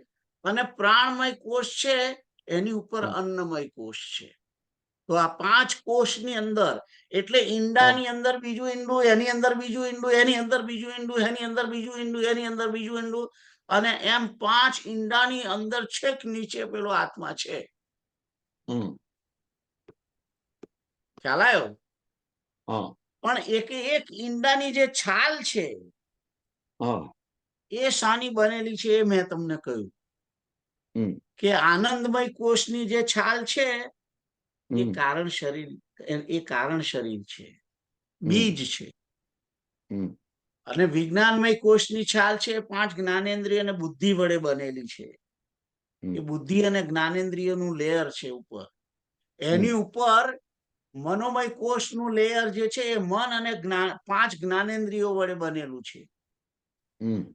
અને પ્રાણમય કોષ છે એની ઉપર અન્નમય કોષ છે. તો આ 5 કોષની અંદર, એટલે ઈંડાની અંદર બીજું ઈંડું, એની અંદર બીજું ઈંડું, એની અંદર બીજું ઈંડું, એની અંદર બીજું ઈંડું, એની અંદર બીજું ઈંડું, અને એમ 5 ઈંડાની અંદર છેક નીચે પેલો આત્મા છે. ખ્યાલ આવ્યો? હા પણ એક ઈંડાની જે છાલ છે હા એ શાની બનેલી છે એ મેં તમને કહ્યું કે આનંદમય કોષની જે છાલ છે એ કારણ શરીર, એ કારણ શરીર છે, બીજ છે. અને વિજ્ઞાનમય કોષની છાલ છે 5 જ્ઞાનેન્દ્રિય અને બુદ્ધિ વડે બનેલી છે. એ બુદ્ધિ અને જ્ઞાનેન્દ્રિયનું લેયર છે ઉપર. એની ઉપર મનોમય કોષનું લેયર જે છે એ મન અને 5 જ્ઞાનેન્દ્રિયો વડે બનેલું છે.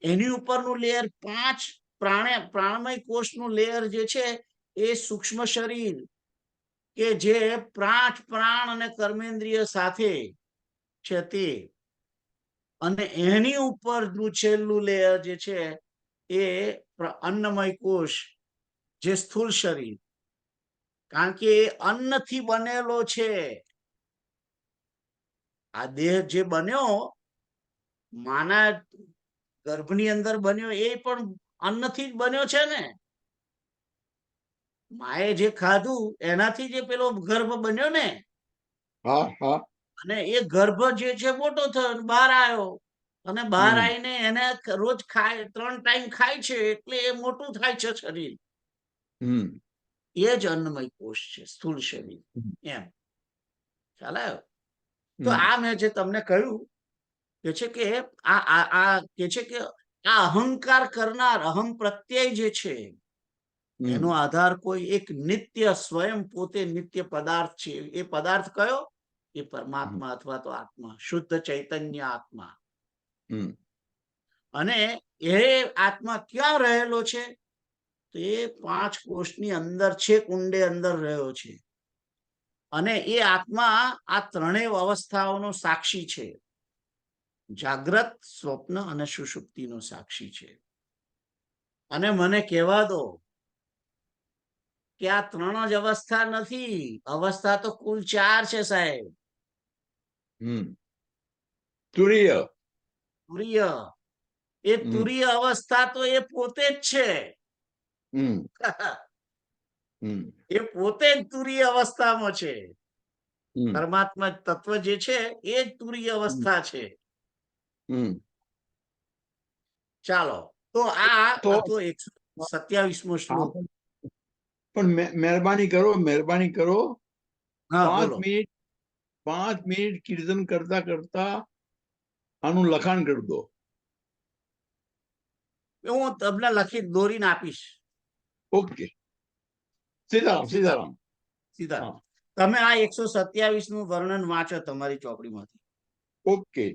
એની ઉપરનું લેયર 5 પ્રાણમય કોષનું લેયર જે છે એ સૂક્ષ્મ શરીર, કે જે 5 પ્રાણ અને કર્મેન્દ્રિય સાથે છે તે. અને એની ઉપરનું છેલ્લું લેયર જે છે એ અન્નમય કોષ, જે સ્થૂળ શરીર, કારણ કે એ અન્નથી બનેલો છે. આ દેહ જે બન્યો માના ગર્ભની અંદર બન્યો એ પણ અન્નથી જ બન્યો છે ને. માએ જે ખાધું એનાથી જે પેલો ગર્ભ બન્યો ને. હા હા અને એ ગર્ભ જે છે મોટો થયો, બહાર આવ્યો, અને બહાર આવીને એને રોજ ખાય, 3 ટાઈમ ખાય છે, એટલે એ મોટું થાય છે શરીર. એ જ અન્નમય કોષ છે, સ્થૂળ શરીર. એમ ખ્યાલ આવ્યો? તો આ મેં જે તમને કહ્યું કે છે કે કે છે કે આ અહંકાર કરનાર અહમ પ્રત્યય જે છે એનો આધાર કોઈ એક નિત્ય સ્વયં પોતે નિત્ય પદાર્થ છે. એ પદાર્થ કયો? એ પરમાત્મા અથવા તો આત્મા, શુદ્ધ ચૈતન્ય આત્મા. અને એ આત્મા ક્યાં રહેલો છે? તો એ 5 કોષની અંદર છેક ઊંડે અંદર રહ્યો છે. અને એ આત્મા આ ત્રણેય અવસ્થાઓનો સાક્ષી છે. જાગ્રત, સ્વપ્ન અને સુષુપ્તિનો સાક્ષી છે. અને મને કહેવા દો કે આ 3 જ અવસ્થા નથી, અવસ્થા તો કુલ 4 છે સાહેબ. તુરીય તુરીય, એ તુરીય અવસ્થા તો એ પોતે જ છે. એ પોતે જ તુરીય અવસ્થામાં છે. પરમાત્મા તત્વ જે છે એ જ તુરીય અવસ્થા છે. ચાલો, તો આ હતો 127મો શ્લોક. પણ મહેરબાની કરો હા, 5 બોલો. મિનિટ 5 મિનિટ કીર્તન કરતા કરતા આનું લખાણ કરી દો. હું તમને લખી દોરીને આપીશ. ઓકે, સીતારામ સીતારામ. સીધા તમે આ 127નું વર્ણન વાંચો તમારી ચોપડીમાંથી. ઓકે,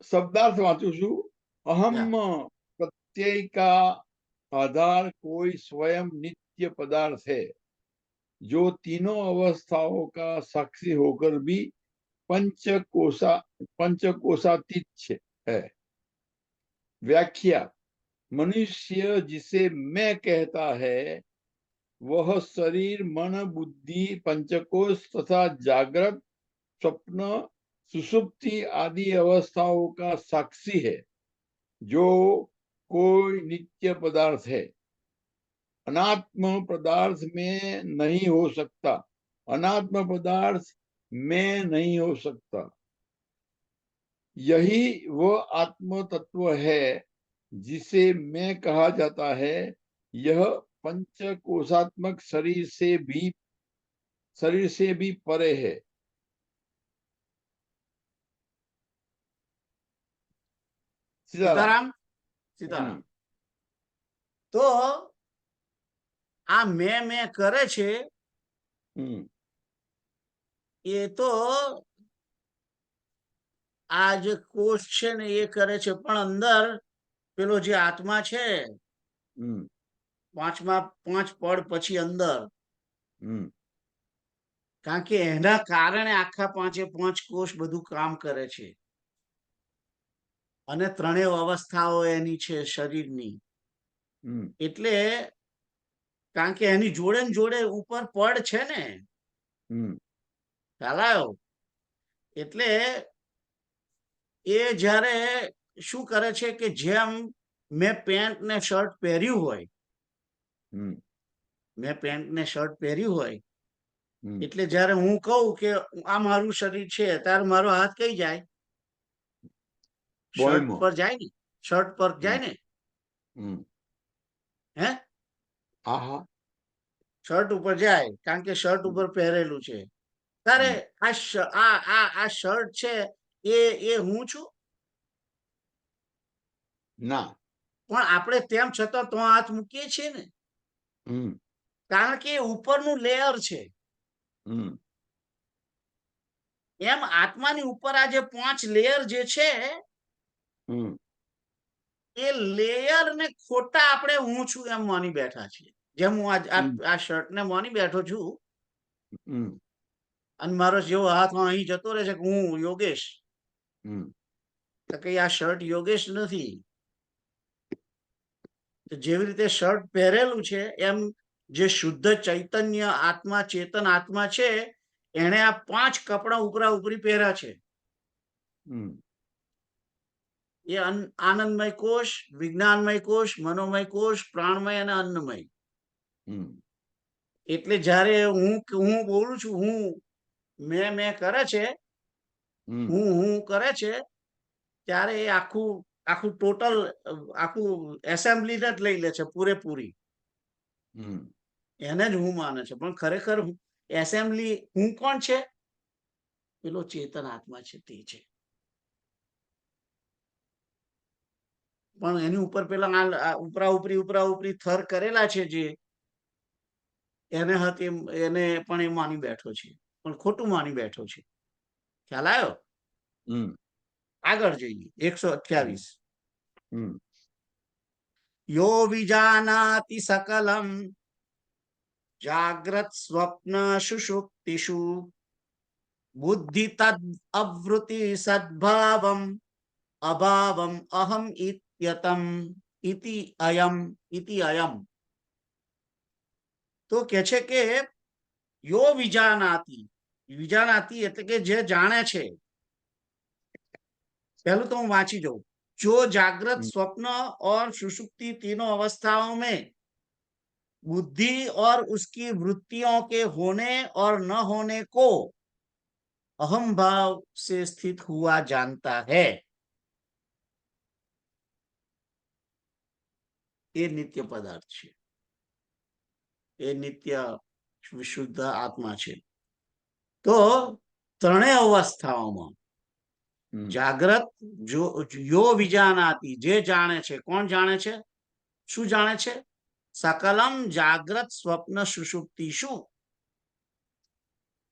શબ્દાર્થ વાંચું છું. અહમ प्रत्यय का आधार कोई स्वयं नित्य पदार्थ है जो तीनों अवस्थाओं का साक्षी होकर भी पंचकोशातीत है. व्याख्या: मनुष्य जिसे मैं कहता है वह शरीर, मन, बुद्धि, पंचकोश तथा जागृत, स्वप्न, सुषुप्ति आदि अवस्थाओं का साक्षी है, जो कोई नित्य पदार्थ है, अनात्म पदार्थ में नहीं हो सकता, अनात्म पदार्थ में नहीं हो सकता. यही वह आत्म तत्व है जिसे मैं कहा जाता है. यह पंचकोशात्मक शरीर से भी परे है. સીતારામ. સીતારામ. તો આ મેં કરે છે એ તો આ જે કોષ છે ને એ કરે છે, પણ અંદર પેલો જે આત્મા છે પાંચ પડ પછી અંદર, કારણ કે એના કારણે આખા 5 કોષ બધું કામ કરે છે, અને ત્રણેય અવસ્થાઓ એની છે શરીરની. એટલે કારણ કે એની જોડે ને જોડે ઉપર પડ છે ને, ખ્યાલ આવ્યો? એટલે એ જ્યારે શું કરે છે કે જેમ મેં પેન્ટ ને શર્ટ પહેર્યું હોય, એટલે જયારે હું કહું કે આ મારું શરીર છે, ત્યારે મારો હાથ કઈ જાય? શર્ટ પર જાય ને, શર્ટ પર જાય ને. હે? શર્ટ ઉપર જાય, કારણ કે શર્ટ ઉપર પહેરેલું છે. તારે આ શર્ટ છે એ હું છું? ના. પણ આપણે તેમ છતાં તો હાથ મૂકીએ છીએ ને, કારણ કે ઉપરનું લેયર છે. એમ આત્માની ઉપર આ જે 5 લેયર જે છે, એ લેયર ને ખોટા આપણે હું છું એમ માની બેઠા છીએ. જેમ હું આ શર્ટ ને માની બેઠો છું, અને મારો જેવો હાથ અહીં જતો રહે છે કે હું યોગેશ, તો કે આ શર્ટ યોગેશ નથી. જેવી રીતે શર્ટ પહેરેલું છે, એમ જે શુદ્ધ ચૈતન્ય આત્મા, ચેતન આત્મા છે, એને આ 5 કપડા ઉપરા ઉપરી પહેર્યા છે. એ આનંદમય કોષ, વિજ્ઞાનમય કોષ, મનોમય કોષ, પ્રાણમય અને અન્નમય. એટલે જયારે હું બોલું છું, હું મેં કરે છે, હું કરે છે, ત્યારે એ આખું ટોટલ આખું એસેમ્બલી જ લઈ લે છે પૂરેપૂરી. એને જ હું માને છે, પણ ખરેખર એસેમ્બલી હું કોણ છે? પેલો ચેતન આત્મા છે તે છે. પણ એની ઉપર પેલા ઉપરા ઉપરી થર કરેલા છે, જે એને પણ એ માની બેઠો છે, પણ ખોટું માની બેઠો છે. ખ્યાલ આવ્યો? આગળ જઈએ. 128. યો વિજાનાતિ સકલમ જાગ્રત સ્વપ્ન સુષુપ્તિષુ બુદ્ધિ તદ અવૃત્તિ સદ્ભાવમ અભાવમ અહમ ઇત્યતમ ઇતિ અયમ. તો કે છે કે યો વિજાનાતિ એટલે કે જે જાણે છે. पहले तो मैं वांची जाऊं, जो जागृत स्वप्न और सुषुप्ति तीनों अवस्थाओं में बुद्धि और उसकी वृत्तियों के होने और न होने को अहम भाव से स्थित हुआ जानता है, ये नित्य पदार्थ है, ये नित्य विशुद्ध आत्मा है. तो ત્રણેય અવસ્થાઓમાં જાગ્રત યો વિજાનાતિ, જે જાણે છે. કોણ જાણે છે? શું જાણે છે? સકલમ જાગ્રત સ્વપ્ન સુષુપ્તિ. શું?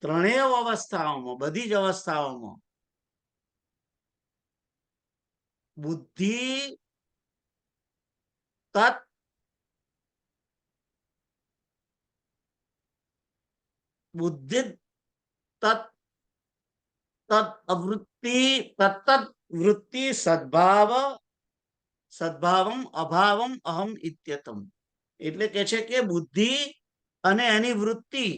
ત્રણેય અવસ્થાઓમાં, બધી જ અવસ્થાઓમાં બુદ્ધિ તત વૃત્તિ સદભાવમ અભાવમ અહમ ઇત્યતમ. એટલે કે છે કે બુદ્ધિ અને એની વૃત્તિ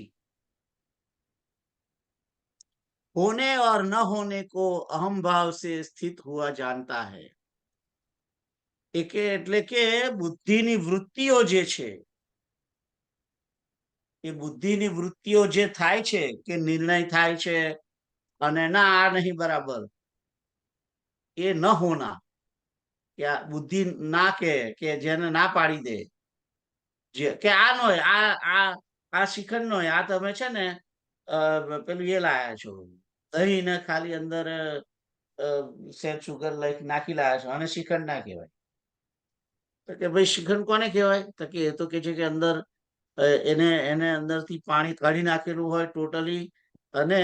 होने और न होने को अहम भाव से स्थित हुआ जानता है. એટલે કે બુદ્ધિની વૃત્તિઓ જે છે, એ બુદ્ધિની વૃત્તિઓ જે થાય છે, કે નિર્ણય થાય છે અને ના આ નહીં બરાબર, એ ન હોના, કે બુદ્ધિ ના કે જેને ના પાડી દે, જે કે આ નો આ શિખંડ નો, આ તમે છે ને પેલું એ લાયા છો, દહીં ને ખાલી અંદર સેજ સુગર નાખી લાયા છો, અને શિખંડ ના કહેવાય. તો કે ભાઈ શિખંડ કોને કહેવાય? તો કે એ તો કે છે કે અંદર એને અંદરથી પાણી કાઢી નાખેલું હોય ટોટલી, અને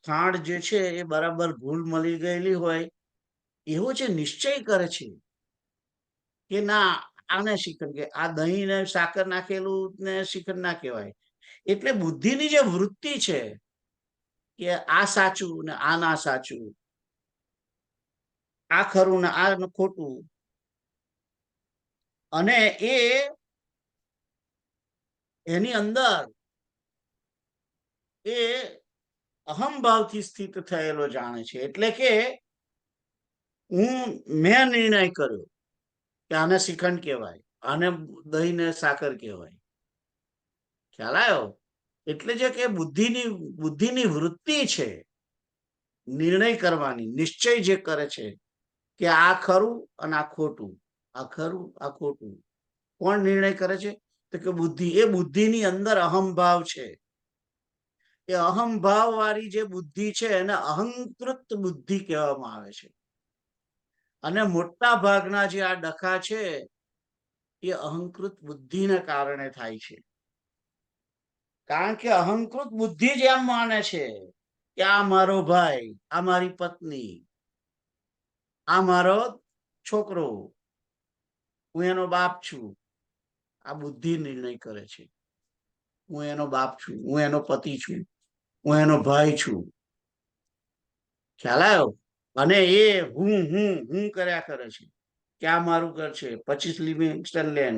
ખાંડ જે છે એ બરાબર ઘૂલ મળી ગયેલી હોય એવો જે નિશ્ચય કરે છે કે ના આને શ્રીખંડ કે આ દહીં ને સાકર નાખેલું ને શ્રીખંડ ના કહેવાય. એટલે બુદ્ધિની જે વૃત્તિ છે કે આ સાચું ને આ ના સાચું, આ ખરું ને આ ખોટું, અને એ એની અંદર એ અહમભાવથી સ્થિત થયેલો જાણે છે. એટલે કે મેં નિર્ણય કર્યો કે આને શ્રીખંડ કહેવાય, આને દહીં ને સાકર કહેવાય. ખ્યાલ આવ્યો? એટલે જે કે બુદ્ધિની વૃત્તિ છે નિર્ણય કરવાની, નિશ્ચય જે કરે છે કે આ ખરું અને આ ખોટું, આ ખરું આ ખોટું, કોણ નિર્ણય કરે છે? તો કે બુદ્ધિ. એ બુદ્ધિની અંદર અહમભાવ છે. એ અહમભાવ વાળી જે બુદ્ધિ છે એને અહંકૃત બુદ્ધિ કહેવામાં આવે છે. અને મોટા ભાગના જે આ ડખા છે એ અહંકૃત બુદ્ધિને કારણે થાય છે. કારણ કે અહંકૃત બુદ્ધિ જ એમ માને છે કે આ મારો ભાઈ, આ મારી પત્ની, આ મારો છોકરો, હું એનો બાપ છું. આ બુદ્ધિ નિર્ણય કરે છે હું એનો બાપ છું, હું એનો પતિ છું, હું એનો ભાઈ છું. ખ્યાલ આવ્યો? અને એ હું કર્યા કરે છે કે આ મારું ઘર છે, 25 લિવિંગસ્ટન લેન,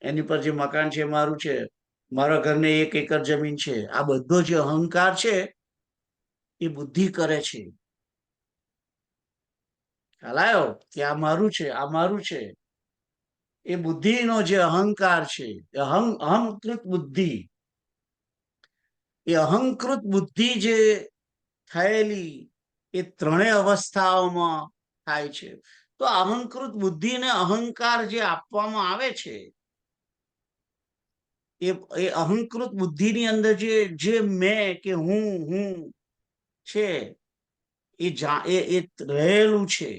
એની પર જે મકાન છે મારું છે, મારા ઘરને 1 એકર જમીન છે. આ બધો જે અહંકાર છે એ બુદ્ધિ કરે છે. ખ્યાલ આવ્યો? કે આ મારું છે, આ મારું છે. એ બુદ્ધિનો જે અહંકાર છે, અહંકૃત બુદ્ધિ, એ અહંકૃત બુદ્ધિ જે થયેલી એ ત્રણેય અવસ્થાઓમાં થાય છે. તો અહંકૃત બુદ્ધિને અહંકાર જે આપવામાં આવે છે એ અહંકૃત બુદ્ધિની અંદર જે મેં કે હું છે એ રહેલું છે,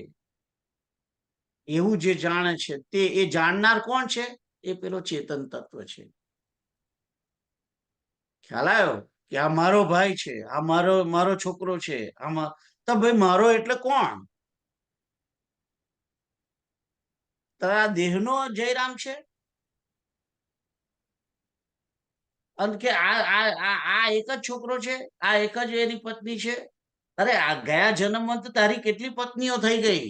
એવું જે જાણે છે તે એ જાણનાર કોણ છે? એ પેલો ચેતન તત્વ છે. ખ્યાલ આવ્યો? કે આ મારો ભાઈ છે, આ મારો છોકરો છે, આમાં તો ભાઈ મારો એટલે કોણ? તારા દેહનો જયરામ છે? અને કે આ એક જ છોકરો છે, આ એક જ એની પત્ની છે? અરે આ ગયા જન્મમાં તો તારી કેટલી પત્નીઓ થઈ ગઈ,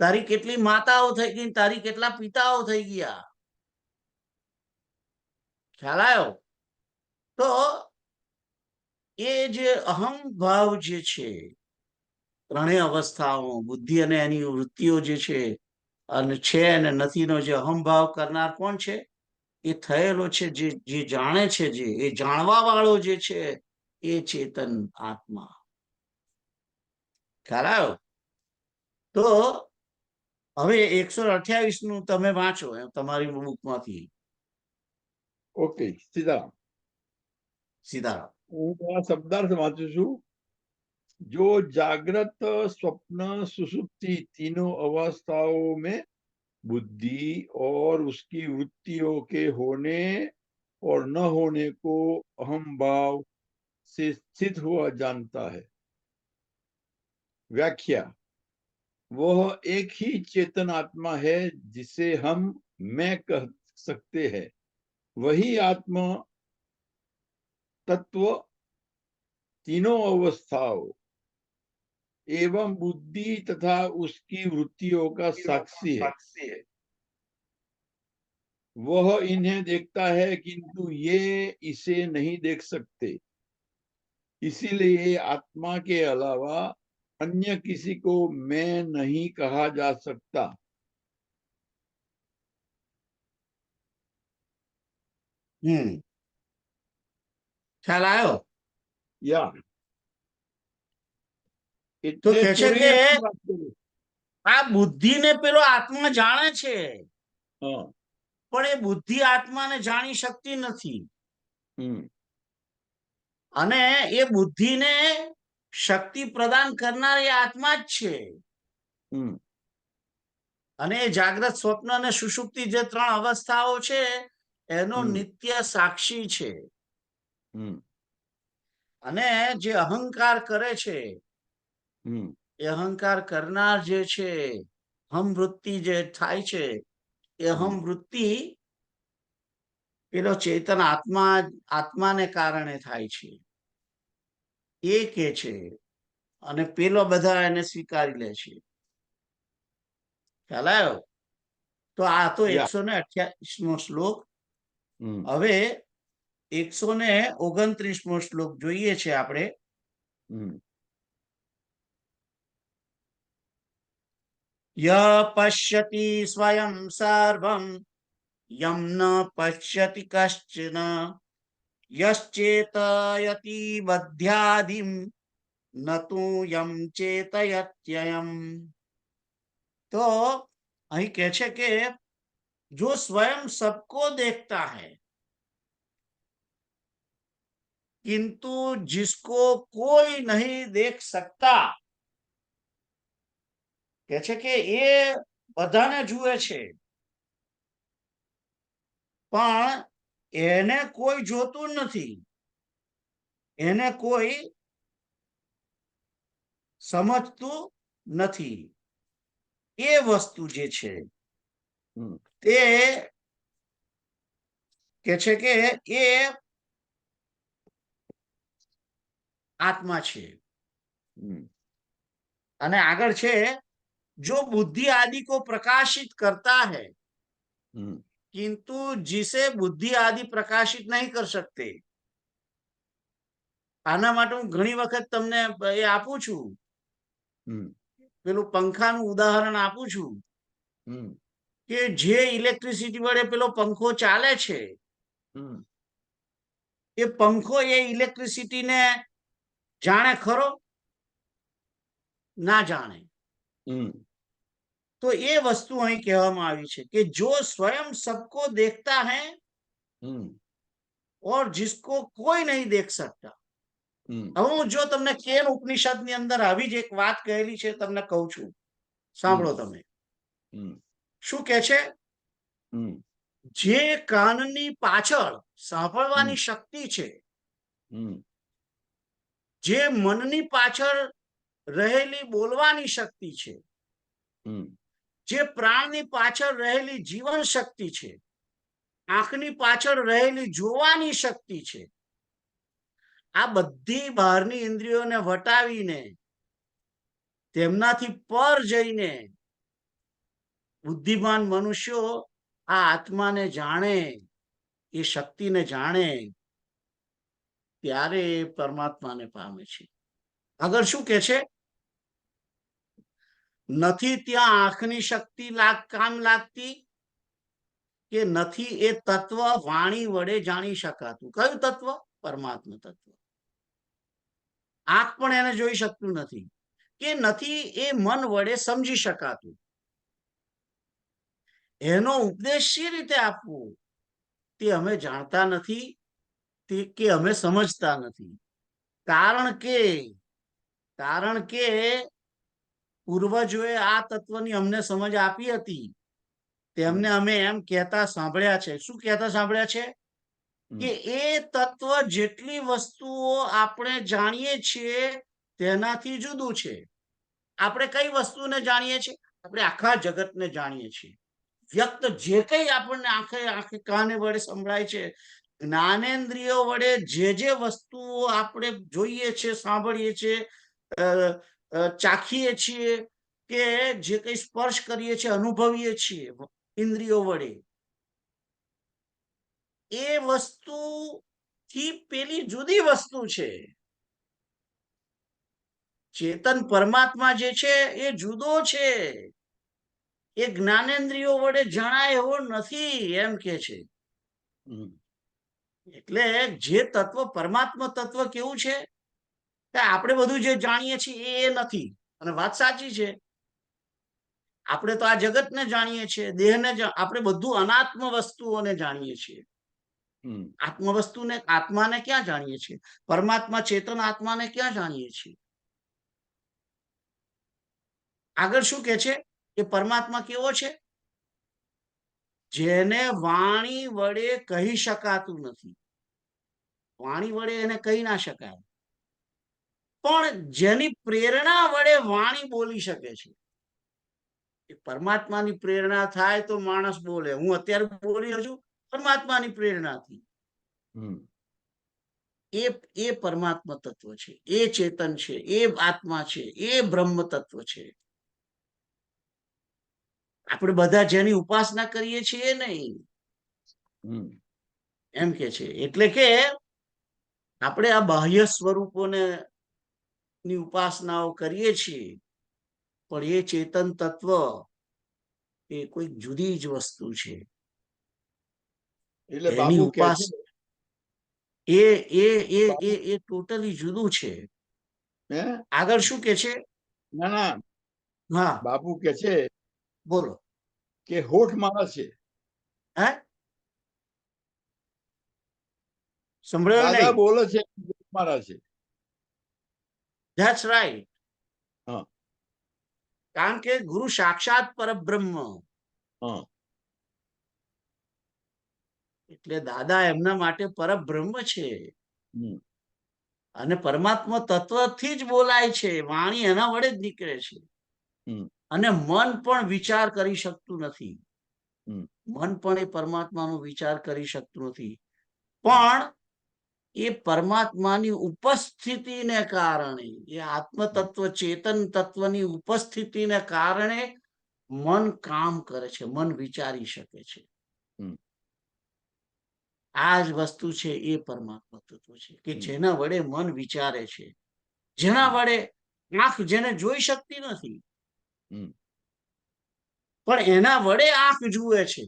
તારી કેટલી માતાઓ થઈ ગઈ, તારી કેટલા પિતાઓ થઈ ગયા. ખ્યાલ આવ્યો? તો એ જે અહમ ભાવ જે છે ત્રણેય અવસ્થાઓ, બુદ્ધિ અને એની વૃત્તિઓ જે છે અને છે અને નથીનો જે અહમભાવ કરનાર કોણ છે? એ થયેલો છે જે જાણે છે, જે એ જાણવા વાળો જે છે એ ચેતન આત્મા. ખ્યાલ આવ્યો? તો હવે 128 નું તમે વાંચો તમારી બુકમાંથી. ઓકે, સીધા સીધારામ. હું આ શબ્દાર્થ વાંચું છું. जो जागृत स्वप्न सुषुप्ति तीनों अवस्थाओं में बुद्धि और उसकी वृत्तियों के होने और न होने को अहम भाव से स्थित हुआ जानता है. व्याख्या: वह एक ही चेतन आत्मा है जिसे हम मैं कह सकते हैं. वही आत्मा तत्व तीनों अवस्थाओं एवं बुद्धि तथा उसकी वृत्तियों का साक्षी है. वह इन्हें देखता है किंतु ये इसे नहीं देख सकते. इसीलिए आत्मा के अलावा अन्य किसी को मैं नहीं कहा जा सकता. ખ્યાલ આવ્યો? या તો એટલે કે છે પૂરી કે નથી વાત કરી. આ બુદ્ધિને પેલો આત્મા જાણે છે, હા. પણ એ બુદ્ધિ આત્માને જાણી શકતી નથી. અને એ બુદ્ધિને શક્તિ પ્રદાન કરનાર એ આત્મા જ છે. અને એ જાગ્રત, સ્વપ્ન અને સુષુપ્તિ જે 3 અવસ્થાઓ છે એનો નિત્ય સાક્ષી છે. અને જે અહંકાર કરે છે એ અહંકાર કરનાર જે છે, હમ વૃત્તિ જે થાય છે, એ હમ વૃત્તિ પેલો ચેતન આત્માને કારણે થાય છે એ કે છે, અને પેલો બધા એને સ્વીકારી લે છે. ખ્યાલ આવ્યો? તો આ તો 128મો શ્લોક. હવે 129મો શ્લોક જોઈએ છે આપણે. ય પશ્યતિ સ્વયં સર્વં યમ ન પશ્યતિ કશ્ચન યશ્ચેતયતિ બધ્યાદિમ નતુ યમ ચેતયત્યયમ. તો અહીં કહે છે કે जो स्वयं सबको देखता है किंतु जिसको कोई नहीं देख सकता, કે છે કે એ બધાને જુએ છે પણ એને કોઈ જોતું નથી, એને કોઈ સમજતું નથી. એ વસ્તુ જે છે તે કે છે કે એ આત્મા છે. અને આગળ છે, जो बुद्धि आदि को प्रकाशित करता है किंतु जिसे बुद्धि आदि प्रकाशित नहीं कर सकते. આના માટે હું ઘણી વખત તમને એ આપું છું, પેલું પંખાનું ઉદાહરણ આપું છું કે જે ઇલેક્ટ્રિસિટી વડે પેલો પંખો ચાલે છે, એ પંખો એ ઇલેક્ટ્રિસિટીને જાણે ખરો? ના જાણે. તો એ વસ્તુ અહીં કહેવામાં આવી છે કે જો સ્વયં સબકો દેખતા હૈ और जिसको कोई नहीं देख सकता. હવે હું જો તમને કેન ઉપનિષદ ની અંદર આવી જ એક વાત કહેલી છે તમને કહું છું, સાંભળો તમે. શું કે છે? જે કાનની પાછળ સાંભળવાની શક્તિ છે, જે મનની પાછળ રહેલી બોલવાની શક્તિ છે, જે પ્રાણની પાછળ રહેલી જીવન શક્તિ છે, આંખની પાછળ રહેલી જોવાની શક્તિ છે, આ બધી બહારની ઇન્દ્રિયોને વટાવીને તેમનાથી પર જઈને બુદ્ધિમાન મનુષ્યો આ આત્માને જાણે, એ શક્તિને જાણે, ત્યારે પરમાત્માને પામે છે. આગળ શું કે છે? નથી ત્યાં આંખની શક્તિ કામ લાગતી કે નથી એ તત્વ વાણી વડે જાણી શકાતું. કયું તત્વ? પરમાત્મા તત્વ. આંખ પણ એને જોઈ શકતું નથી, કે નથી એ મન વડે સમજી શકાતું. એનો ઉપદેશ શી રીતે આપવો તે અમે જાણતા નથી, તે કે અમે સમજતા નથી. કારણ કે પૂર્વજોએ આ તત્વની અમને સમજ આપી હતી, તેમને અમે એમ કહેતા સાંભળ્યા છે. શું કહેતા સાંભળ્યા છે? કે એ તત્વ જેટલી વસ્તુઓ આપણે જાણીએ છીએ તેનાથી જુદું છે. આપણે કઈ વસ્તુને જાણીએ છીએ? આપણે આખા જગતને જાણીએ છીએ. વ્યક્ત જે કઈ આપણને આંખે કાને વડે સંભળાય છે, જ્ઞાનેન્દ્રિયો વડે જે વસ્તુઓ આપણે જોઈએ છે, સાંભળીએ છીએ, ચાખીએ છીએ, કે જે કઈ સ્પર્શ કરીએ છીએ, અનુભવીએ છીએ ઇન્દ્રિયો વડે, એ વસ્તુ થી પેલી જુદી વસ્તુ છે. ચેતન પરમાત્મા જે છે એ જુદો છે, એ જ્ઞાનેન્દ્રિયો વડે જણાય એવો નથી, એમ કે છે. એટલે જે તત્વ પરમાત્મા તત્વ કેવું છે કે આપણે બધું જે જાણીએ છીએ એ નથી. અને વાત સાચી છે, આપણે તો આ જગતને જાણીએ છીએ, દેહને, આપણે બધું અનાત્મ વસ્તુઓને જાણીએ છીએ. આત્મ વસ્તુને, આત્માને ક્યાં જાણીએ છીએ? પરમાત્મા ચેતન આત્માને ક્યાં જાણીએ છીએ? આગળ શું કે છે કે પરમાત્મા કેવો છે? જેને વાણી વડે કહી શકાતું નથી. વાણી વડે એને કહી ના શકાય. પણ જેની પ્રેરણા વડે વાણી બોલી શકે છે. પરમાત્માની પ્રેરણા થાય તો માણસ બોલે. હું અત્યારે બોલી રહ્યો છું પરમાત્માની પ્રેરણાથી. એ પરમાત્મા તત્વ છે, એ ચેતન છે, એ આત્મા છે, એ બ્રહ્મ તત્વ છે. આપણે બધા જેની ઉપાસના કરીએ છીએ નહીં એમ કે છે. એટલે કે આપણે આ બાહ્ય સ્વરૂપોને ની ઉપાસનાઓ કરીએ છીએ, પણ એ ચેતન તત્વ એ કોઈ જુદી જ વસ્તુ છે. એટલે એની બાપુ કે ઉપાસ છે એ ટોટલી જુદું છે. હે આગળ શું કે છે? ના હા બાપુ કે છે બોલો. કે હોઠ મારા છે. હે સંભળાયું દાદા નહીં? બોલે છે હોઠ મારા છે. That's right. હા કારણ કે ગુરુ સાક્ષાત પરબ્રહ્મ, હા એટલે દાદા એમના માટે પરબ્રહ્મ છે. અને પરમાત્મા તત્વથી જ બોલાય છે. વાણી એના વડે જ નીકળે છે. અને મન પણ વિચાર કરી શકતું નથી. મન પણ એ પરમાત્માનો વિચાર કરી શકતું નથી. પણ એ પરમાત્માની ઉપસ્થિતિને કારણે, એ આત્મ તત્વ ચેતન તત્વની ઉપસ્થિતિને કારણે મન કામ કરે છે, મન વિચારી શકે છે. આ જ વસ્તુ છે એ પરમાત્મા તત્વ છે કે જેના વડે મન વિચારે છે, જેના વડે આંખ જેને જોઈ શકતી નથી પણ એના વડે આંખ જુએ છે.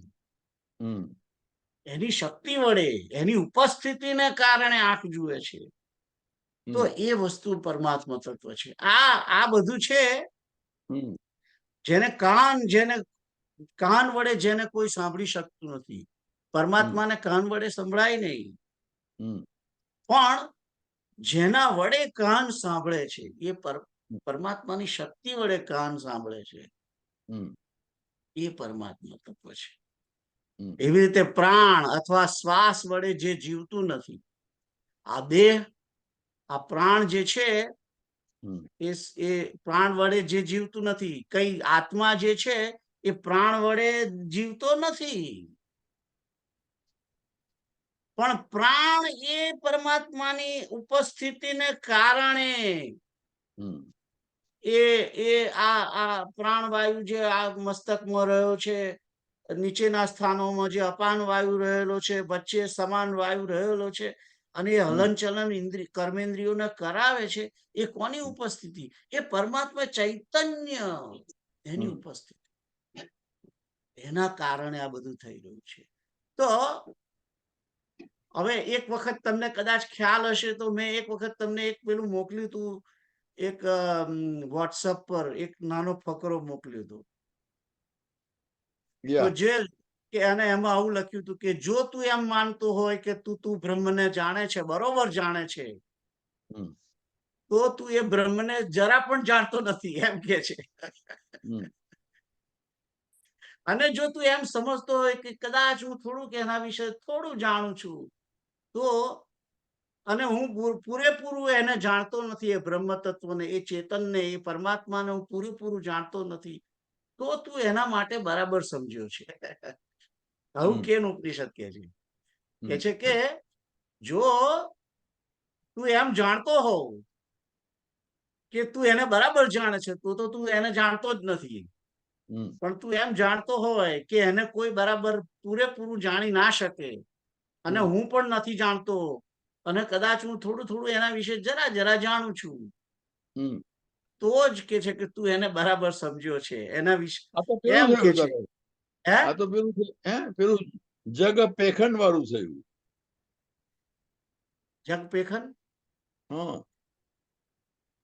એની શક્તિ વડે, એની ઉપસ્થિતિને કારણે આંખ જુએ છે. તો એ વસ્તુ પરમાત્મા તત્વ છે. આ બધું છે જેને કાન વડે જેને કોઈ સાંભળી શકતું નથી. પરમાત્માને કાન વડે સંભળાય નહીં, પણ જેના વડે કાન સાંભળે છે, એ પરમાત્માની શક્તિ વડે કાન સાંભળે છે, એ પરમાત્મા તત્વ છે. એવી રીતે પ્રાણ અથવા શ્વાસ વડે જે જીવતું નથી, આ દેહ, આ પ્રાણ જે છે એ પ્રાણ વડે જે જીવતું નથી. કઈ આત્મા જે છે એ પ્રાણ વડે જીવતો નથી, પણ પ્રાણ એ પરમાત્માની ઉપસ્થિતિને કારણે આ પ્રાણવાયુ જે આ મસ્તકમાં રહ્યો છે, નીચેના સ્થાનોમાં જે અપાન વાયુ રહેલો છે, વચ્ચે સમાન વાયુ રહેલો છે, અને એ હલનચલન કર્મેન્દ્રિયોને કરાવે છે, એ કોની ઉપસ્થિતિ? એ પરમાત્મા ચૈતન્ય એની ઉપસ્થિતિ. એના કારણે આ બધું થઈ રહ્યું છે. તો હવે એક વખત તમને કદાચ ખ્યાલ હશે તો મેં એક વખત તમને એક પેલું મોકલ્યું હતું, એક વોટ્સઅપ પર એક નાનો ફકરો મોકલ્યો હતો. તો જે કે એને એમાં આવું લખ્યું હતું કે જો તું એમ માનતો હોય કે તું બ્રહ્મને જાણે છે, બરોબર જાણે છે, તો તું એ બ્રહ્મને જરા પણ જાણતો નથી, એમ કે છે. અને જો તું એમ સમજતો હોય કે કદાચ હું થોડુંક એના વિશે થોડું જાણું છું, તો અને હું પૂરેપૂરું એને જાણતો નથી, એ બ્રહ્મ તત્વને, એ ચેતનને, એ પરમાત્માને હું પૂરેપૂરું જાણતો નથી, તો તું એના માટે બરાબર સમજ્યો છે. આવું કેન ઉપનિષદ કહે છે કે જો તું એમ જાણતો હોવ કે તું એને બરાબર જાણે છે, તો તું એને જાણતો જ નથી. પણ તું એમ જાણતો હોય કે એને કોઈ બરાબર પૂરેપૂરું જાણી ના શકે, અને હું પણ નથી જાણતો, અને કદાચ હું થોડું થોડું એના વિશે જરા જરા જાણું છું, તો જ કે છે કે તું એને બરાબર સમજ્યો છે એના વિશે, એમ કે છે. આ તો પેલું જગ પેખંડ વાળું થયું. જગ પેખન? હા,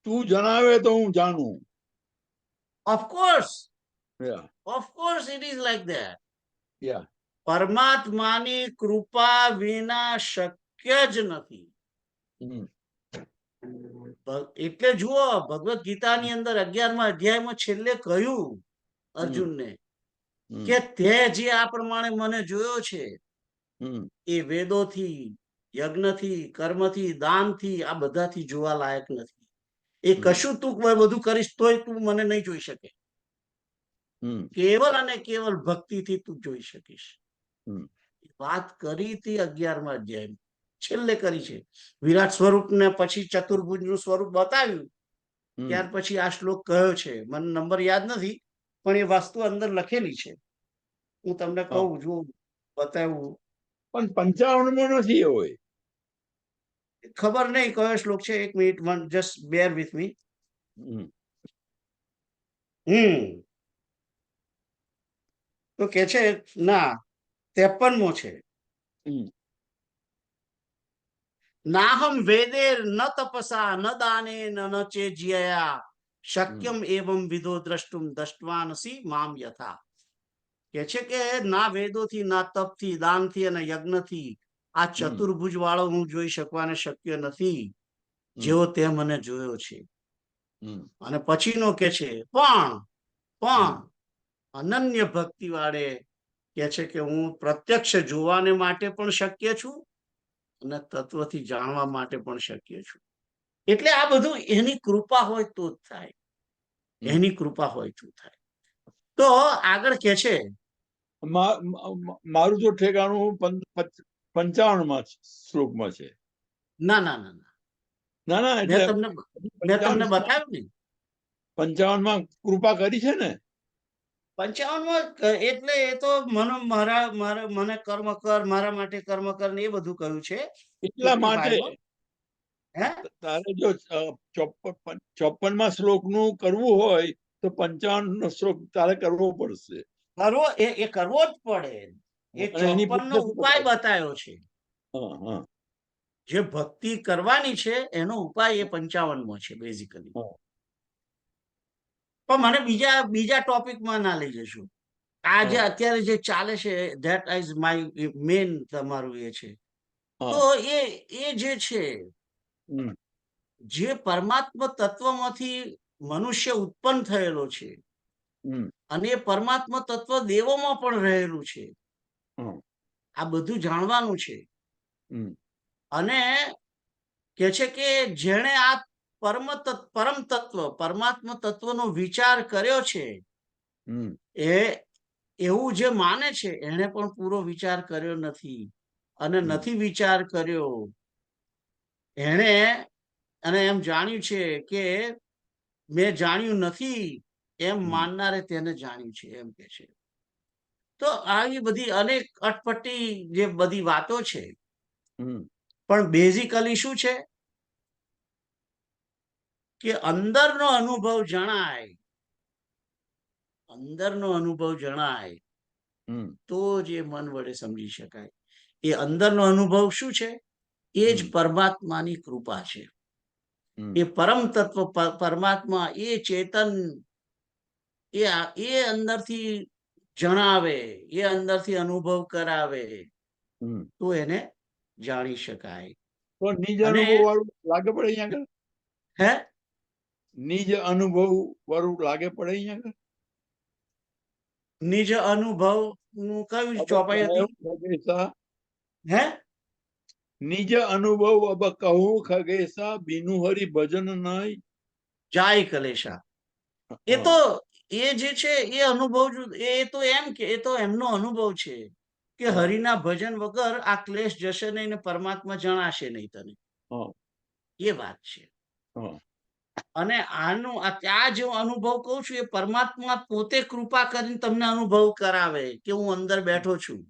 તું જણાવે તો હું જાણું. Of course it is like that. Yeah. પરમાત્માની કૃપા વિના શક્ય જ નથી. એટલે જુઓ, ભગવદ ગીતાની અંદર 11મા અધ્યાયમાં છેલ્લે કહ્યું અર્જુનને કે તે જે આ પ્રમાણે મને જોયો છે, એ વેદોથી, યજ્ઞથી, કર્મથી, દાનથી, આ બધાથી જોવા લાયક નથી. એ કશું તું બધું કરીશ તોય તું મને નહીં જોઈ શકે. કેવલ અને કેવલ ભક્તિથી તું જોઈ શકીશ. વાત કરી હતી 11મા અધ્યાય છેલ્લે કરી છે. વિરાટ સ્વરૂપ ને પછી ચતુર્ભુજ નું સ્વરૂપ બતાવ્યું, ત્યાર પછી આ શ્લોક કયો છે, મને નંબર યાદ નથી, પણ એ વસ્તુ અંદર લખેલી છે. હું તમને કહું છું, બતાવું. પણ 55 નથી એવો. ખબર નહીં કયો શ્લોક છે. 1 minute, just bear with me. તો કે છે ના 53મો છે. નાહમ વેદેર ન તપસા ન દાને ન ચેજ્યયા શક્યમ એવમ વિદો દ્રષ્ટુમ દ્રષ્ટવાનસી મામ યથા. કે છે કે ના વેદોથી, ના તપથી, દાનથી અને યજ્ઞથી આ ચતુર્ભુજ વાળો હું જોઈ શકવાને શક્ય નથી, જેવો તે મને જોયો છે. અને પછીનો કે છે પણ અનન્ય ભક્તિ વાળે કે છે કે હું પ્રત્યક્ષ જોવાને માટે પણ શક્ય છું અને તત્વથી જાણવા માટે પણ શક્ય છું. એટલે આ બધું એની કૃપા હોય તો જ થાય. એની કૃપા હોય તો થાય. તો આગળ કે છે મારું તો ઠેકાણું 55મા શ્લોકમાં છે. ના ના ના ના ના ના, એટલે મેં તમને બતાવ્યું ને 55માં કૃપા કરી છે ને. 55માં એટલે એ તો મને કર્મ કર, મારા માટે કર્મ કર ને એ બધું કહ્યું છે. એટલા માટે હે તારે જો 54મા શ્લોક નું કરવું હોય તો 55નો શ્લોક તારે કરવો પડશે. એ કરવો જ પડે. એ 54નો ઉપાય બતાવ્યો છે. જે ભક્તિ કરવાની છે એનો ઉપાય એ 55મો છે બેઝિકલી. પણ મને બીજા ટોપિકમાં ના લઈ જશું. આજે અત્યારે જે ચાલે છે ધેટ ઇઝ માય મેન તમારું એ છે. તો એ જે છે, જે પરમાત્મા તત્વમાંથી મનુષ્ય ઉત્પન્ન થયેલો છે અને એ પરમાત્મા તત્વ દેવોમાં પણ રહેલું છે. આ બધું જાણવાનું છે. અને કે છે કે જેણે આ પરમ તત્વ પરમાત્મા તત્વનો વિચાર કર્યો છે, એ એવું જે માને છે એને પણ પૂરો વિચાર કર્યો નથી. અને નથી વિચાર કર્યો એને, અને એમ જાણ્યું છે કે મેં જાણ્યું નથી એમ માનનારે તેને જાણ્યું છે, એમ કે છે. તો આવી બધી અનેક અટપટી જે બધી વાતો છે, પણ બેઝિકલી શું છે કે અંદરનો અનુભવ જણાય તો જ એ મન વડે સમજી શકાય. એ અંદરનો અનુભવ શું છે? એ જ પરમાત્માની કૃપા છે. એ પરમ તત્વ પરમાત્મા, એ ચેતન, એ અંદરથી જણાવે, એ અંદરથી અનુભવ કરાવે તો એને જાણી શકાય. તો નિજ અનુભવ વાળું લાગે પડે અહીંયા આગળ. હે નિજ અનુભવ વાળું લાગે પડે અહીંયા આગળ. નિજ અનુભવ નું કયું ચોપાઈ હતી? હે નિજ અનુભવ અબ કહું ખગેશા, બીનુ હરિ ભજન નહીં જાય કલેશા. એ તો એ જે છે એ અનુભવ, એ તો એમ કે એ તો એમનો અનુભવ છે કે હરિના ભજન વગર આ ક્લેશ જશે નહીં ને પરમાત્મા જણાશે નહીં તને. એ વાત છે. અને આનું આ જે અનુભવ કહું છું એ પરમાત્મા પોતે કૃપા કરીને તમને અનુભવ કરાવે કે હું અંદર બેઠો છું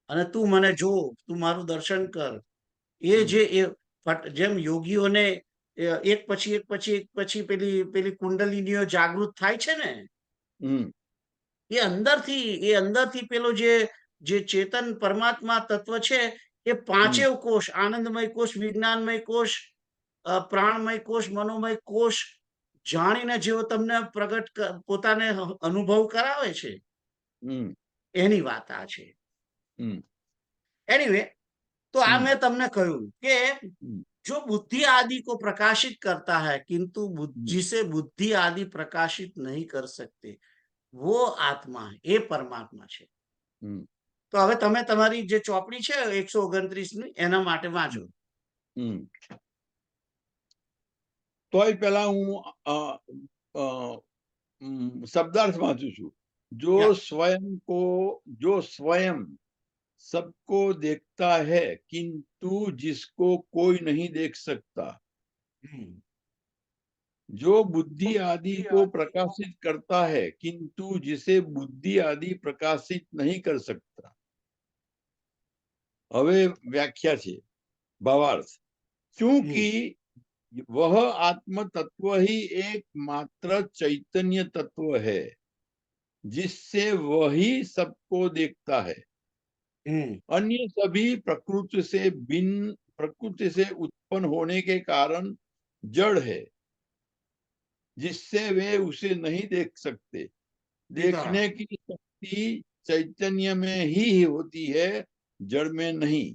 અને તું મને જો, તું મારું દર્શન કર. એ જે જેમ યોગીઓને એક પછી પેલી કુંડલીનીઓ જાગૃત થાય છે ને, એ અંદરથી પેલો જે ચેતન પરમાત્મા તત્વ છે એ પાંચેય કોષ, આનંદમય કોષ, વિજ્ઞાનમય કોષ, પ્રાણમય કોષ, મનોમય કોષ જાણીને જેવો તમને પોતાને અનુભવ કરાવે છે, એની વાત આ છે. एनीवे, तो आ मैं तुमने कहूं कि जो बुद्धि आदि को प्रकाशित करता है किंतु जिसे बुद्धि आदि प्रकाशित नहीं कर सकते वो आत्मा है, ये परमात्मा है. तो હવે તમે તમારી જે ચોપડી છે 129 ની એના માટે વાંચો. તોય પેલા હું શબ્દાર્થ વાંચું છું. Yeah. जो स्वयं सबको देखता है किंतु जिसको कोई नहीं देख सकता, जो बुद्धि आदि को प्रकाशित करता है किंतु जिसे बुद्धि आदि प्रकाशित नहीं कर सकता. હવે વ્યાખ્યા છે, ભાવાર્થ. क्योंकि वह आत्म तत्व ही एकमात्र चैतन्य तत्व है जिससे वही सबको देखता है. अन्य सभी प्रकृति से उत्पन्न होने के कारण जड़ है, जिससे वे उसे नहीं देख सकते. देखने की शक्ति चैतन्य में ही होती है, जड़ में नहीं.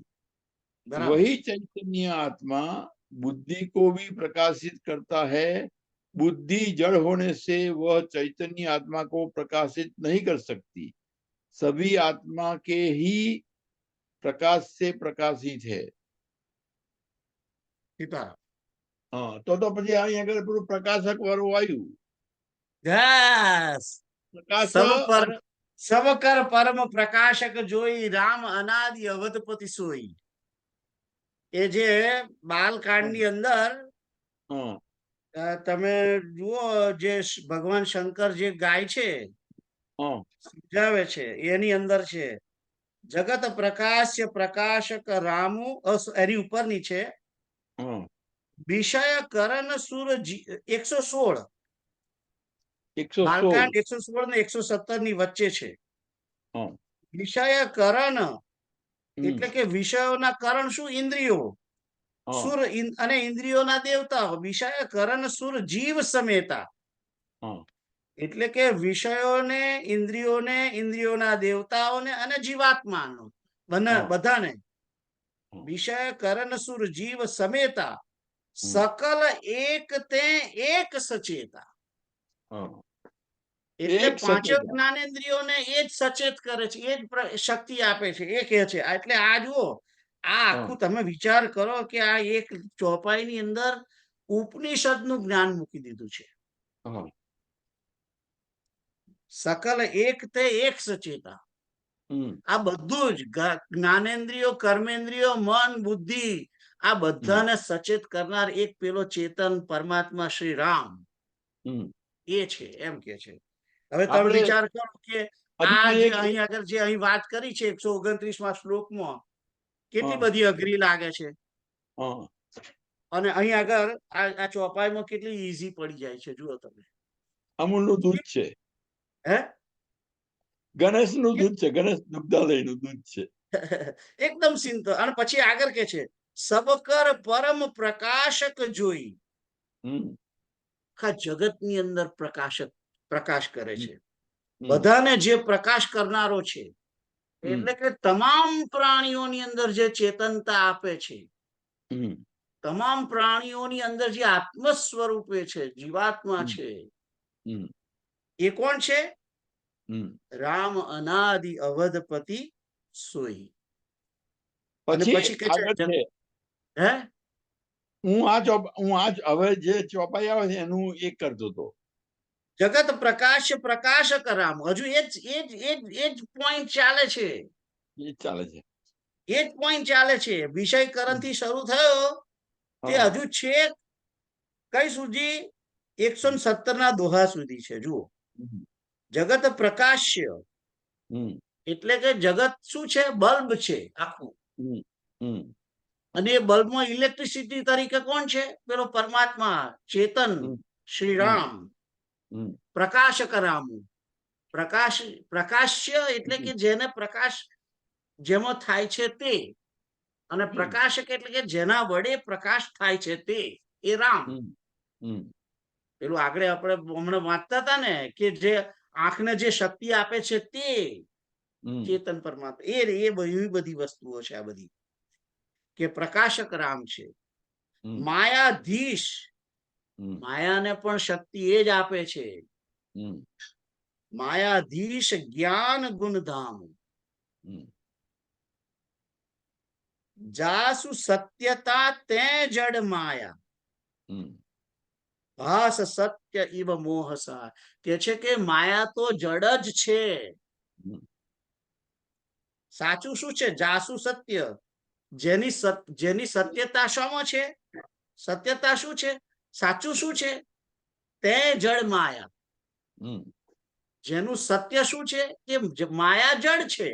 वही चैतन्य आत्मा बुद्धि को भी प्रकाशित करता है. बुद्धि जड़ होने से वह चैतन्य आत्मा को प्रकाशित नहीं कर सकती. सभी आत्मा के ही प्रकाश से प्रकाशित है. हाँ, तो પછી અહીં આગળ પેલું પ્રકાશક વાળું આવ્યું. સબ કર પરમ પ્રકાશક જોઈ રામ અનાદિ અવધપતિ સોઈ. એ જે બાલકાંડ ની અંદર તમે જુઓ, જે ભગવાન શંકર જે ગાય છે, સમજાવે છે, એની અંદર છે જગત પ્રકાશ્ય પ્રકાશક રામુ, એની ઉપરની છે વિષય કરણ સુર 116. બાલકાંડ 116 ને 117 ની વચ્ચે છે. વિષય કરણ એટલે કે વિષયોના કરણ શું? ઇન્દ્રિયો. સુર અને ઇન્દ્રિયોના દેવતાઓ. વિષય કરણ સુર જીવ સમેતા એટલે કે વિષયોને, ઇન્દ્રિયોને, ઇન્દ્રિયોના દેવતાઓને અને જીવાત્માનો બધાને વિષય કરણ સુર જીવ સમેતા સકલ એક તે એક સચેતા. એટલે પાંચ જ્ઞાનેન્દ્રિયોને એ જ સચેત કરે છે, એ જ શક્તિ આપે છે, એ કહે છે. એટલે આ જુઓ, આ આખું તમે વિચાર કરો કે આ એક ચોપાઈની અંદર ઉપનિષદ નું જ્ઞાન મૂકી દીધું છે. સકલ એક તે એક સચેતા. આ બધું જ જ્ઞાનેન્દ્રિયો, કર્મેન્દ્રિયો, મન, બુદ્ધિ, આ બધાને સચેત કરનાર એક પેલો ચેતન પરમાત્મા શ્રી રામ એ છે, એમ કે છે. હવે તમે વિચાર કરો કે આ જે અહીં આગળ જે અહીં વાત કરી છે 129માં શ્લોકમાં, કેટલી બધી અઘરી લાગે છે, અને અહીં આગળ આ ચોપાઈમાં કેટલી ઈઝી પડી જાય છે. જુઓ તમે, અમૂલનું દૂધ છે, હે, ગણેશનું દૂધ છે, ગણેશ દુગ્ધાલયનું દૂધ છે, એકદમ સિમ્પલ. અને પછી આગળ કે છે સબકર પરમ પ્રકાશક જોઈ. આખા જગતની અંદર પ્રકાશ કરે છે, બધાને જે પ્રકાશ કરનારો છે. એટલે કે તમામ પ્રાણીઓની અંદર જે ચેતનતા આપે છે, તમામ પ્રાણીઓની અંદર જે આત્મ સ્વરૂપે છે, જીવાત્મા છે, એ કોણ છે? રામ અનાદિ અવધપતિ સોઈ. પછી કે છે, હે, હું આજ હવે જે ચોપાઈ આવે છે એનું એક કરતો હતો. જગત પ્રકાશ પ્રકાશક રામ. હજુ એ જ પોઈન્ટ ચાલે છે, એ જ પોઈન્ટ ચાલે છે. વિષયકરણ થી શરૂ થયો તે હજુ છે કઈ સુધી? 117 ના દોહા સુધી છે. જુઓ, જગત પ્રકાશ્ય એટલે કે જગત શું છે? બલ્બ છે આખું. અને એ બલ્બમાં ઇલેક્ટ્રિસિટી તરીકે કોણ છે? પેલો પરમાત્મા ચેતન શ્રી રામ. પ્રકાશક રામ. પ્રકાશ્ય એટલે કે જેને પ્રકાશ જેમાં થાય છે તે, અને પ્રકાશક એટલે કે જેના વડે પ્રકાશ થાય છે તે, એ રામ. પેલું આગળ આપણે હમણાં વાંચતા હતા ને કે જે આંખને જે શક્તિ આપે છે તે ચેતન પરમાત્મા. એ બધી વસ્તુઓ છે આ બધી, કે પ્રકાશક રામ છે. માયાધીશ, માયાને પણ શક્તિ એ જ આપે છે. માયાધીશ જ્ઞાન ગુણધામ. જાસુ સત્યતા તે જડ માયા. ભાસ સત્ય ઇવ મોહસા, કે છે કે માયા તો જડ જ છે. સાચું શું છે? જાસુ સત્ય. જેની સત્યતા શામાં છે? સત્યતા શું છે? સાચું શું છે? તે જળ માયા. જેનું સત્ય શું છે? કે માયા જડ છે.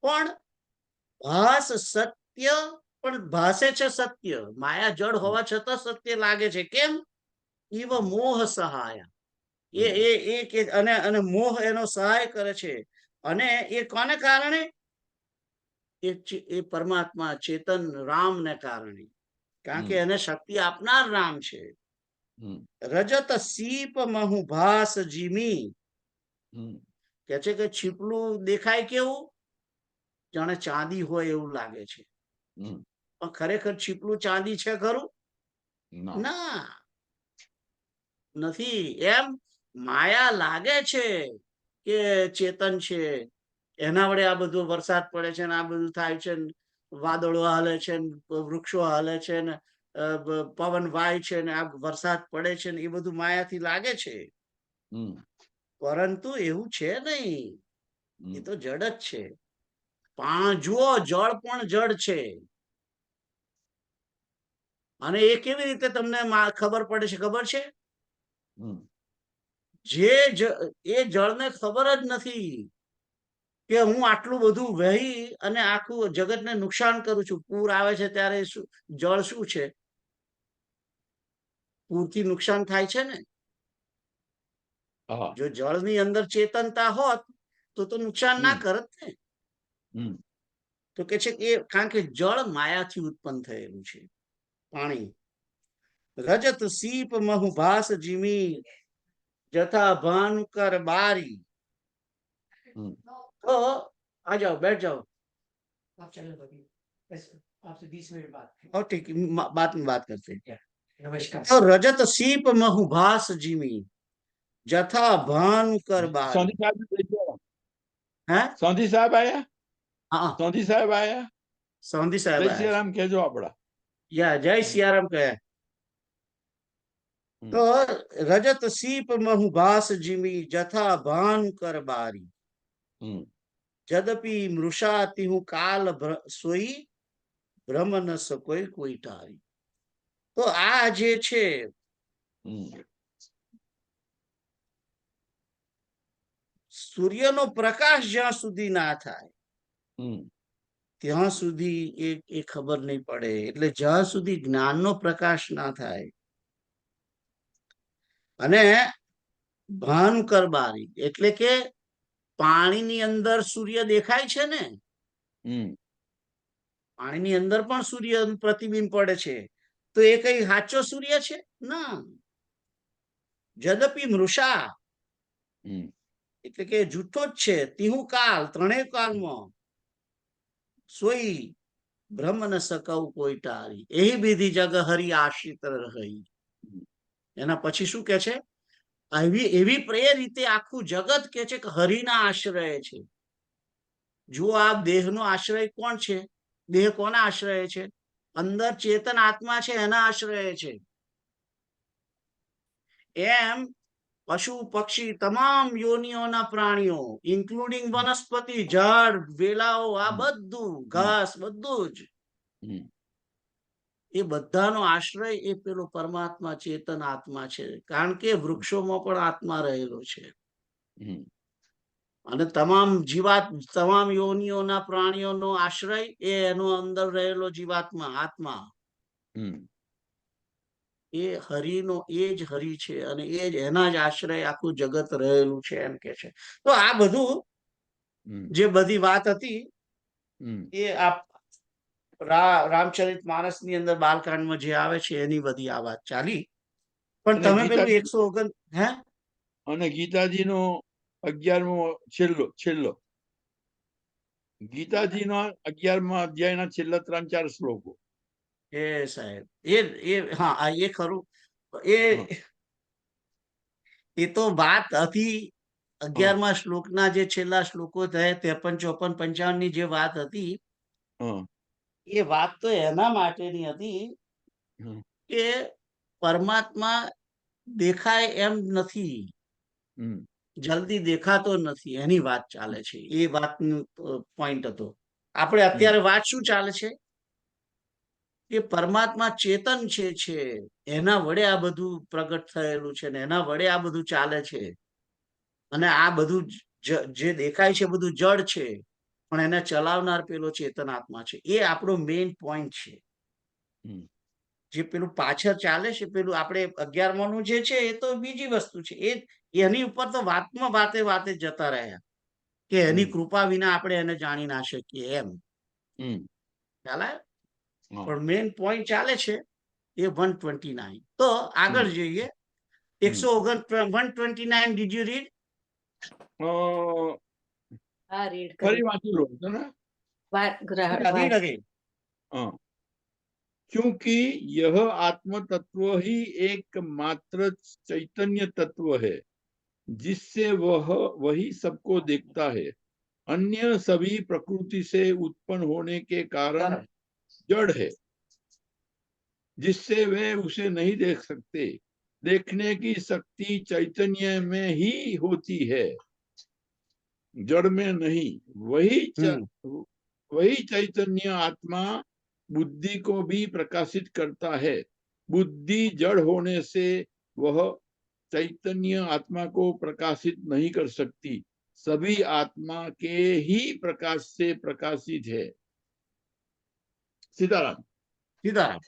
પણ ભાસ સત્ય, પણ ભાસે છે સત્ય. માયા જડ હોવા છતાં સત્ય લાગે છે. કેમ? ઇવ મોહ સહાય. અને મોહ એનો સહાય કરે છે. અને એ કોને કારણે? એ પરમાત્મા ચેતન રામને કારણે. કારણ કે એને શક્તિ આપનાર રામ છે. રજત સીપ મહુ ભાસ જીમી, કે છે કે છીપલું દેખાય કેવું? જાણે ચાંદી હોય એવું લાગે છે. પણ ખરેખર છીપલું ચાંદી છે ખરું? ના, નથી. એમ માયા લાગે છે કે ચેતન છે, એના વડે આ બધું વરસાદ પડે છે ને આ બધું થાય છે, વાદળો હાલે છે, વૃક્ષો હાલે છે, ને પવન વાય છે, ને આ વરસાદ પડે છે, ને એ બધું માયાથી લાગે છે. પરંતુ એવું છે નહીં. એ તો જડ જ છે. જુઓ, જળ પણ જડ છે. અને એ કેવી રીતે તમને ખબર પડે છે? ખબર છે? એ જળને ખબર જ નથી કે હું આટલું બધું વહી અને આખું જગતને નુકસાન કરું છું. પૂર આવે છે ત્યારે જળ શું છે? પૂરથી નુકસાન થાય છે ને. જો જળની અંદર ચેતનતા હોત તો નુકસાન ના કરત ને. તો કે છે કે કારણ કે જળ માયાથી ઉત્પન્ન થયેલું છે. પાણી. રજત સીપ મહુ ભાસ જીમી, જથા ભાનુકર બારી. तो आ जाओ, बैठ जाओ. आप चलो अभी, आपसे 20 मिनट बात. और ठीक, बात में बात करते हैं. नमस्कार. तो रजत सीप महु भास जिमी, जथा भानुकर बारी. सोंधी साहब भी देख लो. हैं? सोंधी साहब आया. हाँ, सोंधी साहब आया. सोंधी साहब जय आया. सियाराम कहेजो आपड़ा. या जय सियाराम कहे. तो रजत सीप महु भास जिमी, जथा भानुकर बारी. यद्यपि मृषा तिहु काल सोई, બ્રહ્મ ન સકોય કોઈ ટારી. તો આ જે છે સૂર્યનો પ્રકાશ જ્યાં સુધી ના થાય ત્યાં સુધી એ ખબર નહીં પડે. એટલે જ્યાં સુધી જ્ઞાનનો પ્રકાશ ના થાય. અને ભાનુકર બારી એટલે કે પાણીની અંદર સૂર્ય દેખાય છે ને, પાણીની અંદર પણ સૂર્ય પ્રતિબિંબ પડે છે. તો એ કઈ સાચો સૂર્ય છે? ના. જદપી મૃષા એટલે કે જૂઠો જ છે. તિહુ કાલ, ત્રણેય કાળમાં સોઈ બ્રહ્મ ન સકવ કોઈ ટારી, એહી બીધી જગ હરી આશ્રિત રહી. એના પછી શું કે છે? એવી એ રીતે આખું જગત કે છે કે હરિના આશ્રય છે. જો આ દેહનો આશ્રય કોણ છે? દેહ કોના આશ્રય છે? અંદર ચેતન આત્મા છે, એના આશ્રય છે. એમ પશુ પક્ષી તમામ યોનિઓના પ્રાણીઓ, ઇન્ક્લુડિંગ વનસ્પતિ, ઝાડ, વેલાઓ, આ બધું ઘાસ, બધું જ એ બધાનો આશ્રય એ પેલો પરમાત્મા ચેતન આત્મા છે. કારણ કે વૃક્ષોમાં પણ આત્મા રહેલો છે. અને તમામ યોનિઓના પ્રાણીઓનો આશ્રય એ એનો અંદર રહેલો જીવાત્મા, આત્મા. એ હરિનો એ જ હરિ છે અને એ જ એના જ આશ્રય આખું જગત રહેલું છે, એમ કે છે. તો આ બધું જે બધી વાત હતી એ રામચરિત માનસ ની અંદર બાલકાંડમાં જે આવે છે એની બધી આ વાત ચાલી. પણ તમે પેલું 149 હે અને ગીતાજીનો 11મો છેલ્લો ગીતાજીનો 11મા અધ્યાયના છેલ્લા 3-4 શ્લોકો. એ સાહેબ હા, એ ખરું. એ તો વાત હતી 11મા શ્લોકના જે છેલ્લા શ્લોકો થયા 53, 54, 55 ની જે વાત હતી, એ વાત તો એના માટેની હતી કે પરમાત્મા દેખાય એમ નથી, હમ જલ્દી દેખાતો નથી, એની વાત ચાલે છે. એ વાતનો પોઈન્ટ હતો. આપણે અત્યારે વાત શું ચાલે છે કે પરમાત્મા ચેતન છે, એના વડે આ બધું પ્રગટ થયેલું છે ને એના વડે આ બધું ચાલે છે, અને આ બધું જે દેખાય છે બધું જડ છે, પણ એને ચલાવનાર પેલો ચેતન આત્મા છે. એ આપણો મેઇન પોઈન્ટ છે. જે પેલું પાછળ ચાલે છે, પેલું આપણે 11મા નું જે છે, એ તો બીજી વસ્તુ છે. એની ઉપર તો વાતમાં વાતે જતા રહ્યા કે એની કૃપા વિના આપણે એને જાણી ના શકીએ એમ. ખ્યાલ આવ્યો? પણ મેઇન પોઈન્ટ ચાલે છે એ 129. તો આગળ જઈએ. 129 ડીડ યુ રીડ? ફરી વાંચી લો છો ને? Read again. क्योंकि यह आत्म तत्व ही एकमात्र चैतन्य तत्व है जिससे वही सबको देखता है। अन्य सभी प्रकृति से उत्पन्न होने के कारण जड़ है, जिससे वे उसे नहीं देख सकते। देखने की शक्ति चैतन्य में ही होती है, जड़ में नहीं। वही चैतन्य आत्मा बुद्धि को भी प्रकाशित करता है। बुद्धि जड़ होने से वह चैतन्य आत्मा को प्रकाशित नहीं कर सकती। सभी आत्मा के ही प्रकाश से प्रकाशित है। सीताराम. સીતારામ.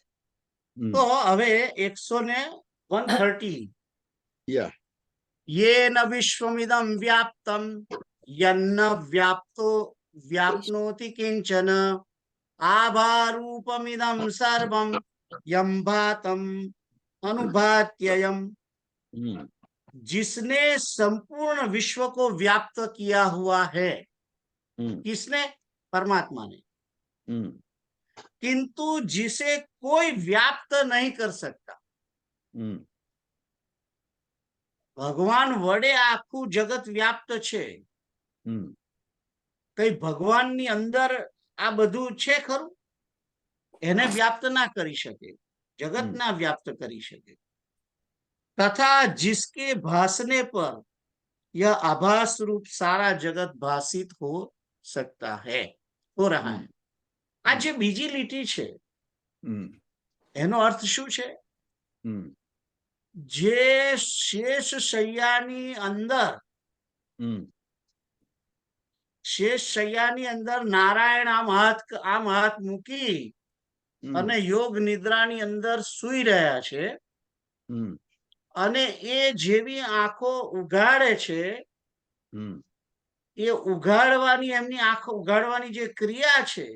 તો હવે 130. Yeah. येन विश्वमिदं व्याप्तं यन्न व्याप्नोति किंचन आभारूपमिदं सर्वं यं भातं अनुभात्ययम्. जिसने संपूर्ण विश्व को व्याप्त किया हुआ है. किसने? परमात्मा ने. किंतु जिसे कोई व्याप्त नहीं कर सकता. ભગવાન વડે આખું જગત વ્યાપ્ત છે. કઈ ભગવાનની અંદર આ બધું છે ખરું? એને વ્યાપ્ત ના કરી શકે, જગત ના વ્યાપ્ત કરી શકે. તથા जिसके भासने पर यह आभास रूप सारा जगत भाषित हो सकता है, हो रहा है. આ જે બીજી લીટી છે એનો અર્થ શું છે? જે શેષ શૈયાની અંદર નારાયણ આમ હાથ મૂકી અને યોગ નિદ્રાની અંદર સૂઈ રહ્યા છે, અને એ જેવી આંખો ઉઘાડે છે, એ ઉઘાડવાની એમની આંખો ઉઘાડવાની જે ક્રિયા છે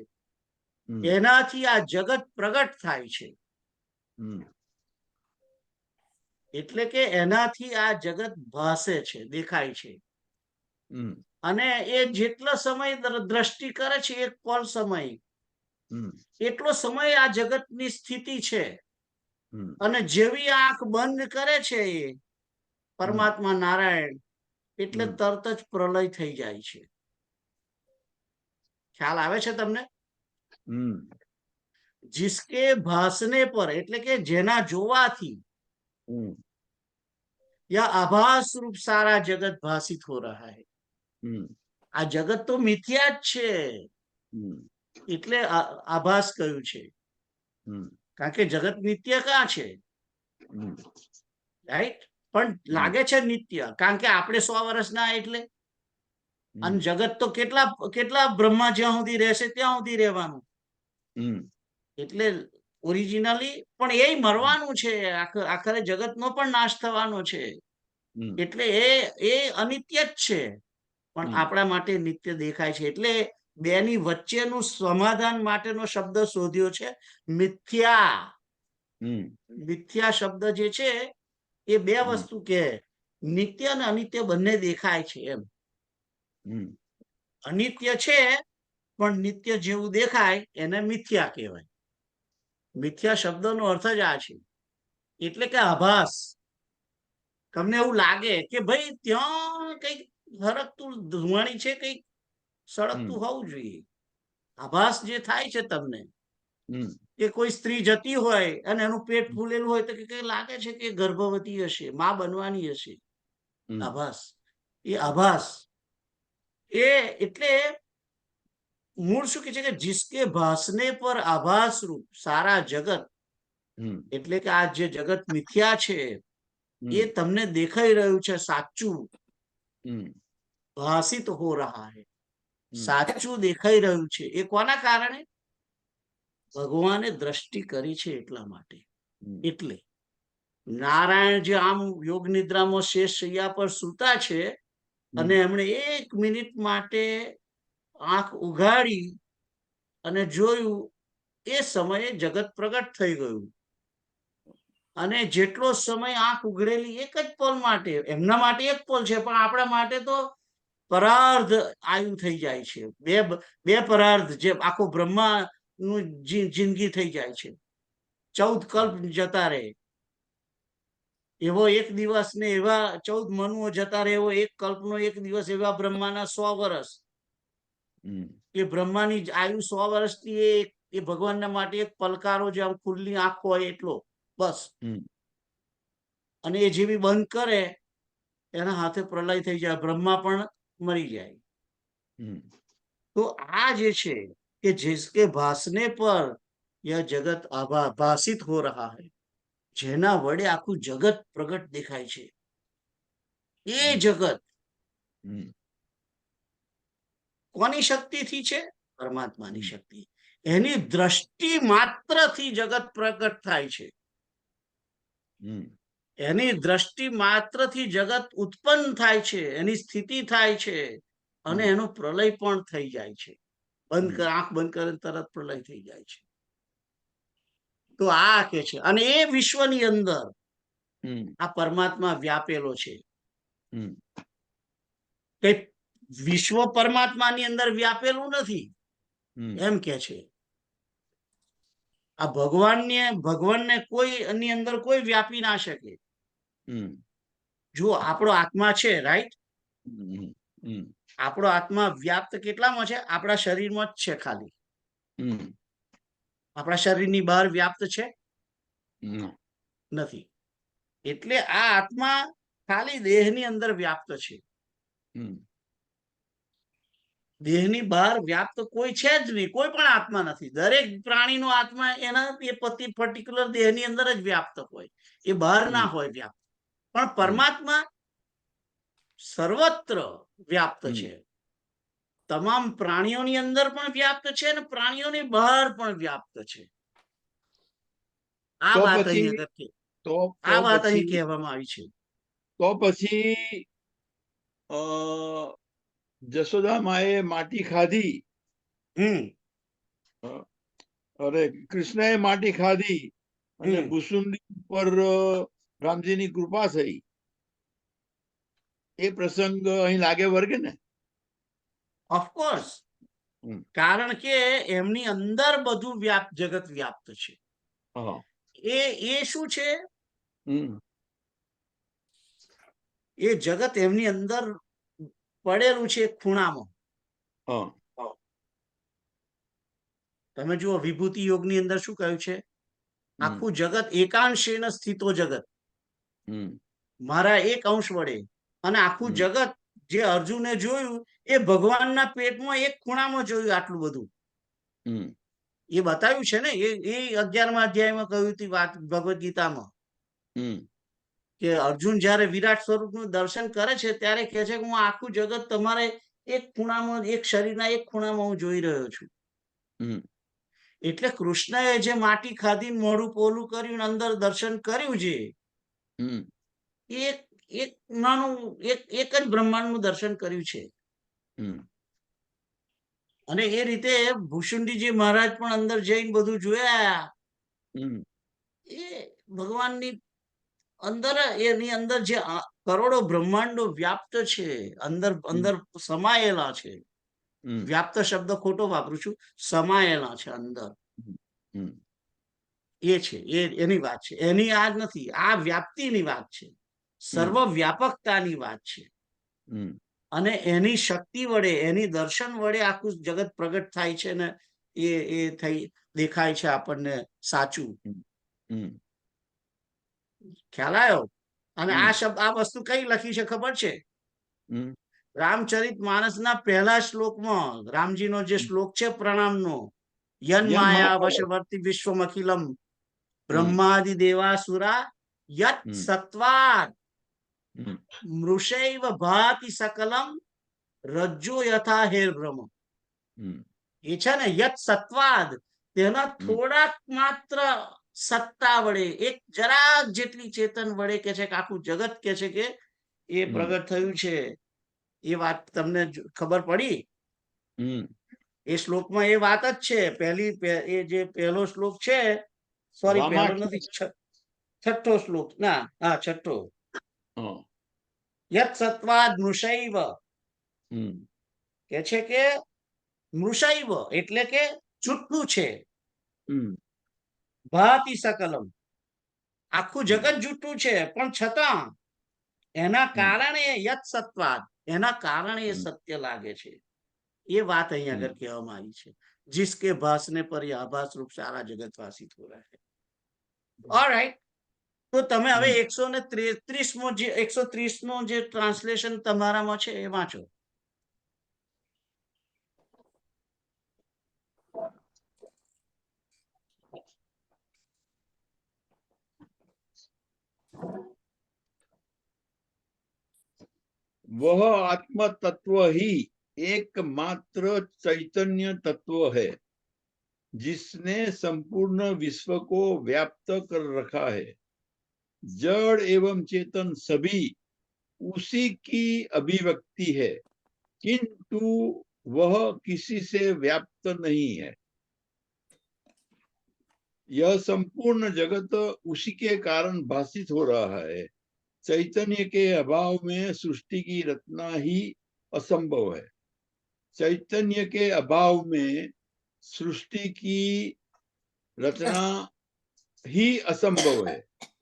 એનાથી આ જગત પ્રગટ થાય છે. એટલે કે એનાથી આ જગત ભાસે છે, દેખાય છે. અને એ જેટલો સમય દ્રષ્ટિ કરે છે, એક પળ સમય, એટલો સમય આ જગતની સ્થિતિ છે. અને જેવી આંખ બંધ કરે છે એ પરમાત્મા નારાયણ, એટલે તરત જ પ્રલય થઈ જાય છે. ખ્યાલ આવે છે તમને? जिसके भासने पर એટલે કે જેના જોવાથી यह आभास रूप सारा जगत भाषित हो रहा है. આ જગત તો મિથ્યા જ છે, એટલે આભાસ કહ્યું છે. કારણ કે જગત નિત્ય ક્યાં છે? રાઈટ? પણ લાગે છે નિત્ય કારણ કે આપણે 100 વર્ષના એટલે. અને જગત તો કેટલા બ્રહ્મા જ્યાં સુધી રહેશે ત્યાં સુધી રહેવાનું. એટલે ઓરિજિનલી પણ એ મરવાનું છે, આખરે જગતનો પણ નાશ થવાનો છે. એટલે એ અનિત્ય જ છે, પણ આપણા માટે નિત્ય દેખાય છે. એટલે બેની વચ્ચેનું સમાધાન માટેનો શબ્દ શોધ્યો છે મિથ્યા. મિથ્યા શબ્દ જે છે એ બે વસ્તુ કે નિત્ય અને અનિત્ય બંને દેખાય છે એમ. અનિત્ય છે પણ નિત્ય જેવું દેખાય એને મિથ્યા કહેવાય. મિથ્યા શબ્દનો અર્થ જ આ છે. એટલે કે આભાસ. તમને એવું લાગે કે ભાઈ ત્યાં કઈક હરકતું ધુમાણી છે, કઈક સળગતું હોવું જોઈએ. આભાસ જે થાય છે તમને કે કોઈ સ્ત્રી જતી હોય અને એનું પેટ ફૂલેલું હોય તો કે લાગે છે કે ગર્ભવતી હશે, માં બનવાની હશે. આભાસ, એ આભાસ, એ એટલે મૂળ શું કે છે કે જિસકે ભાસને પર આભાસ રૂપ સારા જગત, એટલે કે આ જે જગત મિથ્યા છે એ તમને દેખાઈ રહ્યું છે સાચું, ભાષિત હો રહા હૈ, સાચું દેખાઈ રહ્યું છે. એ કોના કારણે? ભગવાને દ્રષ્ટિ કરી છે એટલા માટે. એટલે નારાયણ જે આમ યોગ નિદ્રામાં શેષ શૈયા પર સૂતા છે અને એમણે 1 મિનિટ માટે આંખ ઉઘાડી અને જોયું, એ સમયે જગત પ્રગટ થઈ ગયું. અને જેટલો સમય આંખ ઉઘડેલી એક જ પલ માટે, એમના માટે એક પલ છે, પણ આપણા માટે તો પરાર્ધ આયુ થઈ જાય છે. બે પરાર્ધ, જે આખો બ્રહ્મા નું જિંદગી થઈ જાય છે. 14 કલ્પ જતા રહે એવો એક દિવસ ને એવા 14 મનુઓ જતા રહે એવો એક કલ્પનો એક દિવસ, એવા બ્રહ્માના 100 વર્ષ. એ બ્રહ્માની આયુ 100 વર્ષથી એ ભગવાનના માટે એક પલકારો, જે આમ ખુલ્લી આંખ હોય એટલો, બસ. અને એ જેવી બંધ કરે એના હાથે પ્રલય થઈ જાય, બ્રહ્મા પણ મરી જાય. તો આ જે છે કે जिसके भासने पर यह जगत भाषित हो रहा है, જેના વડે આખું જગત પ્રગટ દેખાય છે, એ જગત કોની શક્તિથી છે? પરમાત્માની શક્તિ. એની દ્રષ્ટિ માત્રથી જગત પ્રગટ થાય છે. એની દ્રષ્ટિ માત્રથી જગત ઉત્પન્ન થાય છે, એની સ્થિતિ થાય છે, અને એનો પ્રલય પણ થઈ જાય છે. આંખ બંધ કરે તરત પ્રલય થઈ જાય છે. તો આ કે છે, અને એ વિશ્વની અંદર આ પરમાત્મા વ્યાપેલો છે. કે વિશ્વ પરમાત્માની અંદર વ્યાપેલું નથી એમ કે છે. આ ભગવાનને કોઈ એની અંદર કોઈ વ્યાપી ના શકે. જો આપણો આત્મા છે, રાઈટ, આપણો આત્મા વ્યાપ્ત કેટલામાં છે? આપણા શરીરમાં જ છે ખાલી. આપણા શરીરની બહાર વ્યાપ્ત છે? નથી. એટલે આ આત્મા ખાલી દેહની અંદર વ્યાપ્ત છે. દેહની બહાર વ્યાપ્ત કોઈ છે જ નહીં, કોઈ પણ આત્મા નથી. દરેક પ્રાણીનો આત્મા એના એ પર્ટિક્યુલર દેહની અંદર જ વ્યાપ્ત હોય, એ બહાર ના હોય વ્યાપ્ત. પણ પરમાત્મા સર્વત્ર વ્યાપ્ત છે. તમામ પ્રાણીઓની અંદર પણ વ્યાપ્ત છે અને પ્રાણીઓની બહાર પણ વ્યાપ્ત છે. આ વાત અહીં કહેવામાં આવી છે. તો પછી જશોદા માએ માટી ખાધી, અરે કૃષ્ણએ માટી ખાધી અને ભૂસુંડી પર રામજીની કૃપા થઈ, એ પ્રસંગ અહીં લાગે વર્ગે ને? ઓફકોર્સ, કારણ કે એમની અંદર બધું જગત વ્યાપ્ત છે. એ શું છે? એ જગત એમની અંદર પડેલું છે ખૂણામાં. તમે જુઓ વિભૂતિ યોગની અંદર શું કહ્યું છે? આખું જગત એકાંશેન સ્થિતો જગત, મારા એક અંશ વડે. અને આખું જગત જે અર્જુને જોયું એ ભગવાનના પેટમાં એક ખૂણામાં જોયું. આટલું બધું એ બતાવ્યું છે ને, એ 11મા અધ્યાયમાં કહ્યું હતી વાત ભગવદ ગીતામાં, કે અર્જુન જયારે વિરાટ સ્વરૂપનું દર્શન કરે છે ત્યારે કહે છે કે હું આખું જગત તમારે એક ખૂણામાં, એક શરીરના એક ખૂણામાં હું જોઈ રહ્યો છું. એટલે કૃષ્ણએ જે માટી ખાધી, મોઢું પોલું કર્યું, અંદર દર્શન કર્યું છે, એક નાનું એક જ બ્રહ્માંડનું દર્શન કર્યું છે. અને એ રીતે ભૂષુંડીજી મહારાજ પણ અંદર જઈને બધું જોયા. એ ભગવાનની અંદર, એની અંદર જે કરોડો બ્રહ્માંડો વ્યાપ્ત છે, અંદર સમાયેલા છે. વ્યાપ્ત શબ્દ ખોટો વાપરું છું, સમાયેલા છે અંદર. એ છે, એની વાત છે. એની આ નથી, આ વ્યાપ્તિની વાત છે, સર્વ વ્યાપકતાની વાત છે. અને એની શક્તિ વડે, એની દર્શન વડે આખું જગત પ્રગટ થાય છે ને એ થઈ. દેખાય છે આપણને સાચું. હમ ખ્યાલ આવ્યો? અને આ હમ શબ્દ આ વસ્તુ કઈ લખી છે ખબર છે? હમ રામચરિત માનસના પહેલા શ્લોકમાં રામજીનો જે શ્લોક છે પ્રણામનો, યન યન માયા માયા વશવર્તી વિશ્વમખિલમ હમ બ્રહ્માદિ દેવાસુરા યત હમ સત્વાત હમ મૃષૈવ ભાતિ સકલમ રજ્જો યથા હેરભ્રમ. હમ એ છે ને યત સત્વાદ, તેના હમ થોડાક માત્ર સત્તા વડે, એક જરાક જેટલી ચેતન વડે કે છે કે આખું જગત કે છે કે એ હમ પ્રગટ થયું છે. એ વાત તમને ખબર પડી? હમ એ શ્લોકમાં એ વાત જ છે. એ જે પહેલો શ્લોક છે, સોરી પહેલો રામાક્ષર નથી, છઠ્ઠો શ્લોક, ના હા છઠ્ઠો. હા યત સત્વાદ મૃષૈવ, હમ કે છે કે મૃષૈવ એટલે કે જુઠ્ઠું છે. હમ ભાતિ સકલમ, આખું હમ જગત જુઠ્ઠું છે, પણ છતાં એના હમ કારણે યત સત્વાદ, એના કારણે એ હમ સત્ય લાગે છે. એ વાત અહીંયા હમ આગળ કહેવામાં આવી છે. जिसके भासने पर यह आभास रूप सारा जगतवासित हो रहा है. ऑलराइट, તો તમે હવે હમ 133મો જે 130મો જે ટ્રાન્સલેશન તમારામાં છે એ વાંચો. वह आत्म तत्व ही एकमात्र चैतन्य तत्व है जिसने संपूर्ण विश्व को व्याप्त कर रखा है. जड़ एवं चेतन सभी उसी की अभिव्यक्ति है, किंतु वह किसी से व्याप्त नहीं है. यह संपूर्ण जगत उसी के कारण भाषित हो रहा है. चैतन्य के अभाव में सृष्टि की रचना ही असंभव है. चैतन्य के अभाव में सृष्टि की रचना ही असंभव है,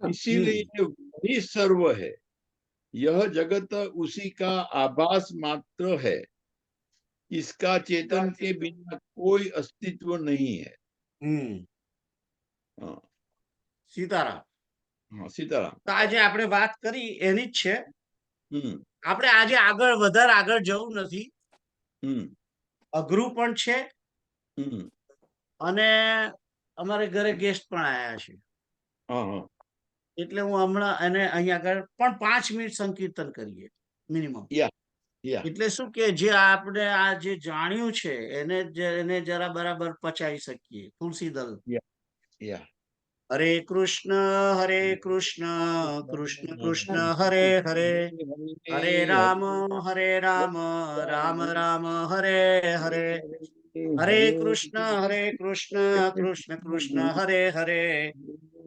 इसीलिए वही सर्व है. यह जगत उसी का आभास मात्र है. इसका चेतन के बिना कोई अस्तित्व नहीं है. हाँ સીતારામ. हाँ सीताराम. તો આજે આપણે વાત કરી એની જ છે. हम्म આપણે આજે વધારે આગળ જવું નથી. हम्म અઘરું પણ છે, हम्म અને અમારે ઘરે ગેસ્ટ પણ આવ્યા છે, हाँ हाँ એટલે હું હમણાં એને અહીંયા આગળ પણ 5 મિનિટ સંકીર્તન કરીએ મિનિમમ. या या એટલે શું કે જે આપણે આ જે જાણ્યું છે એને જરા બરાબર પચાવી શકીએ. તુલસીદલ. या या હરે કૃષ્ણ કૃષ્ણ કૃષ્ણ હરે હરે, હરે રામ રામ રામ હરે હરે, હરે કૃષ્ણ કૃષ્ણ હરે હરે,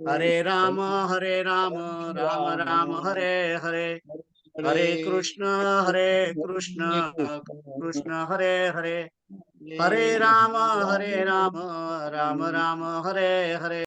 હરે રામ રામ રામ હરે હરે, હરે કૃષ્ણ કૃષ્ણ હરે હરે, હરે રામ રામ રામ હરે હરે.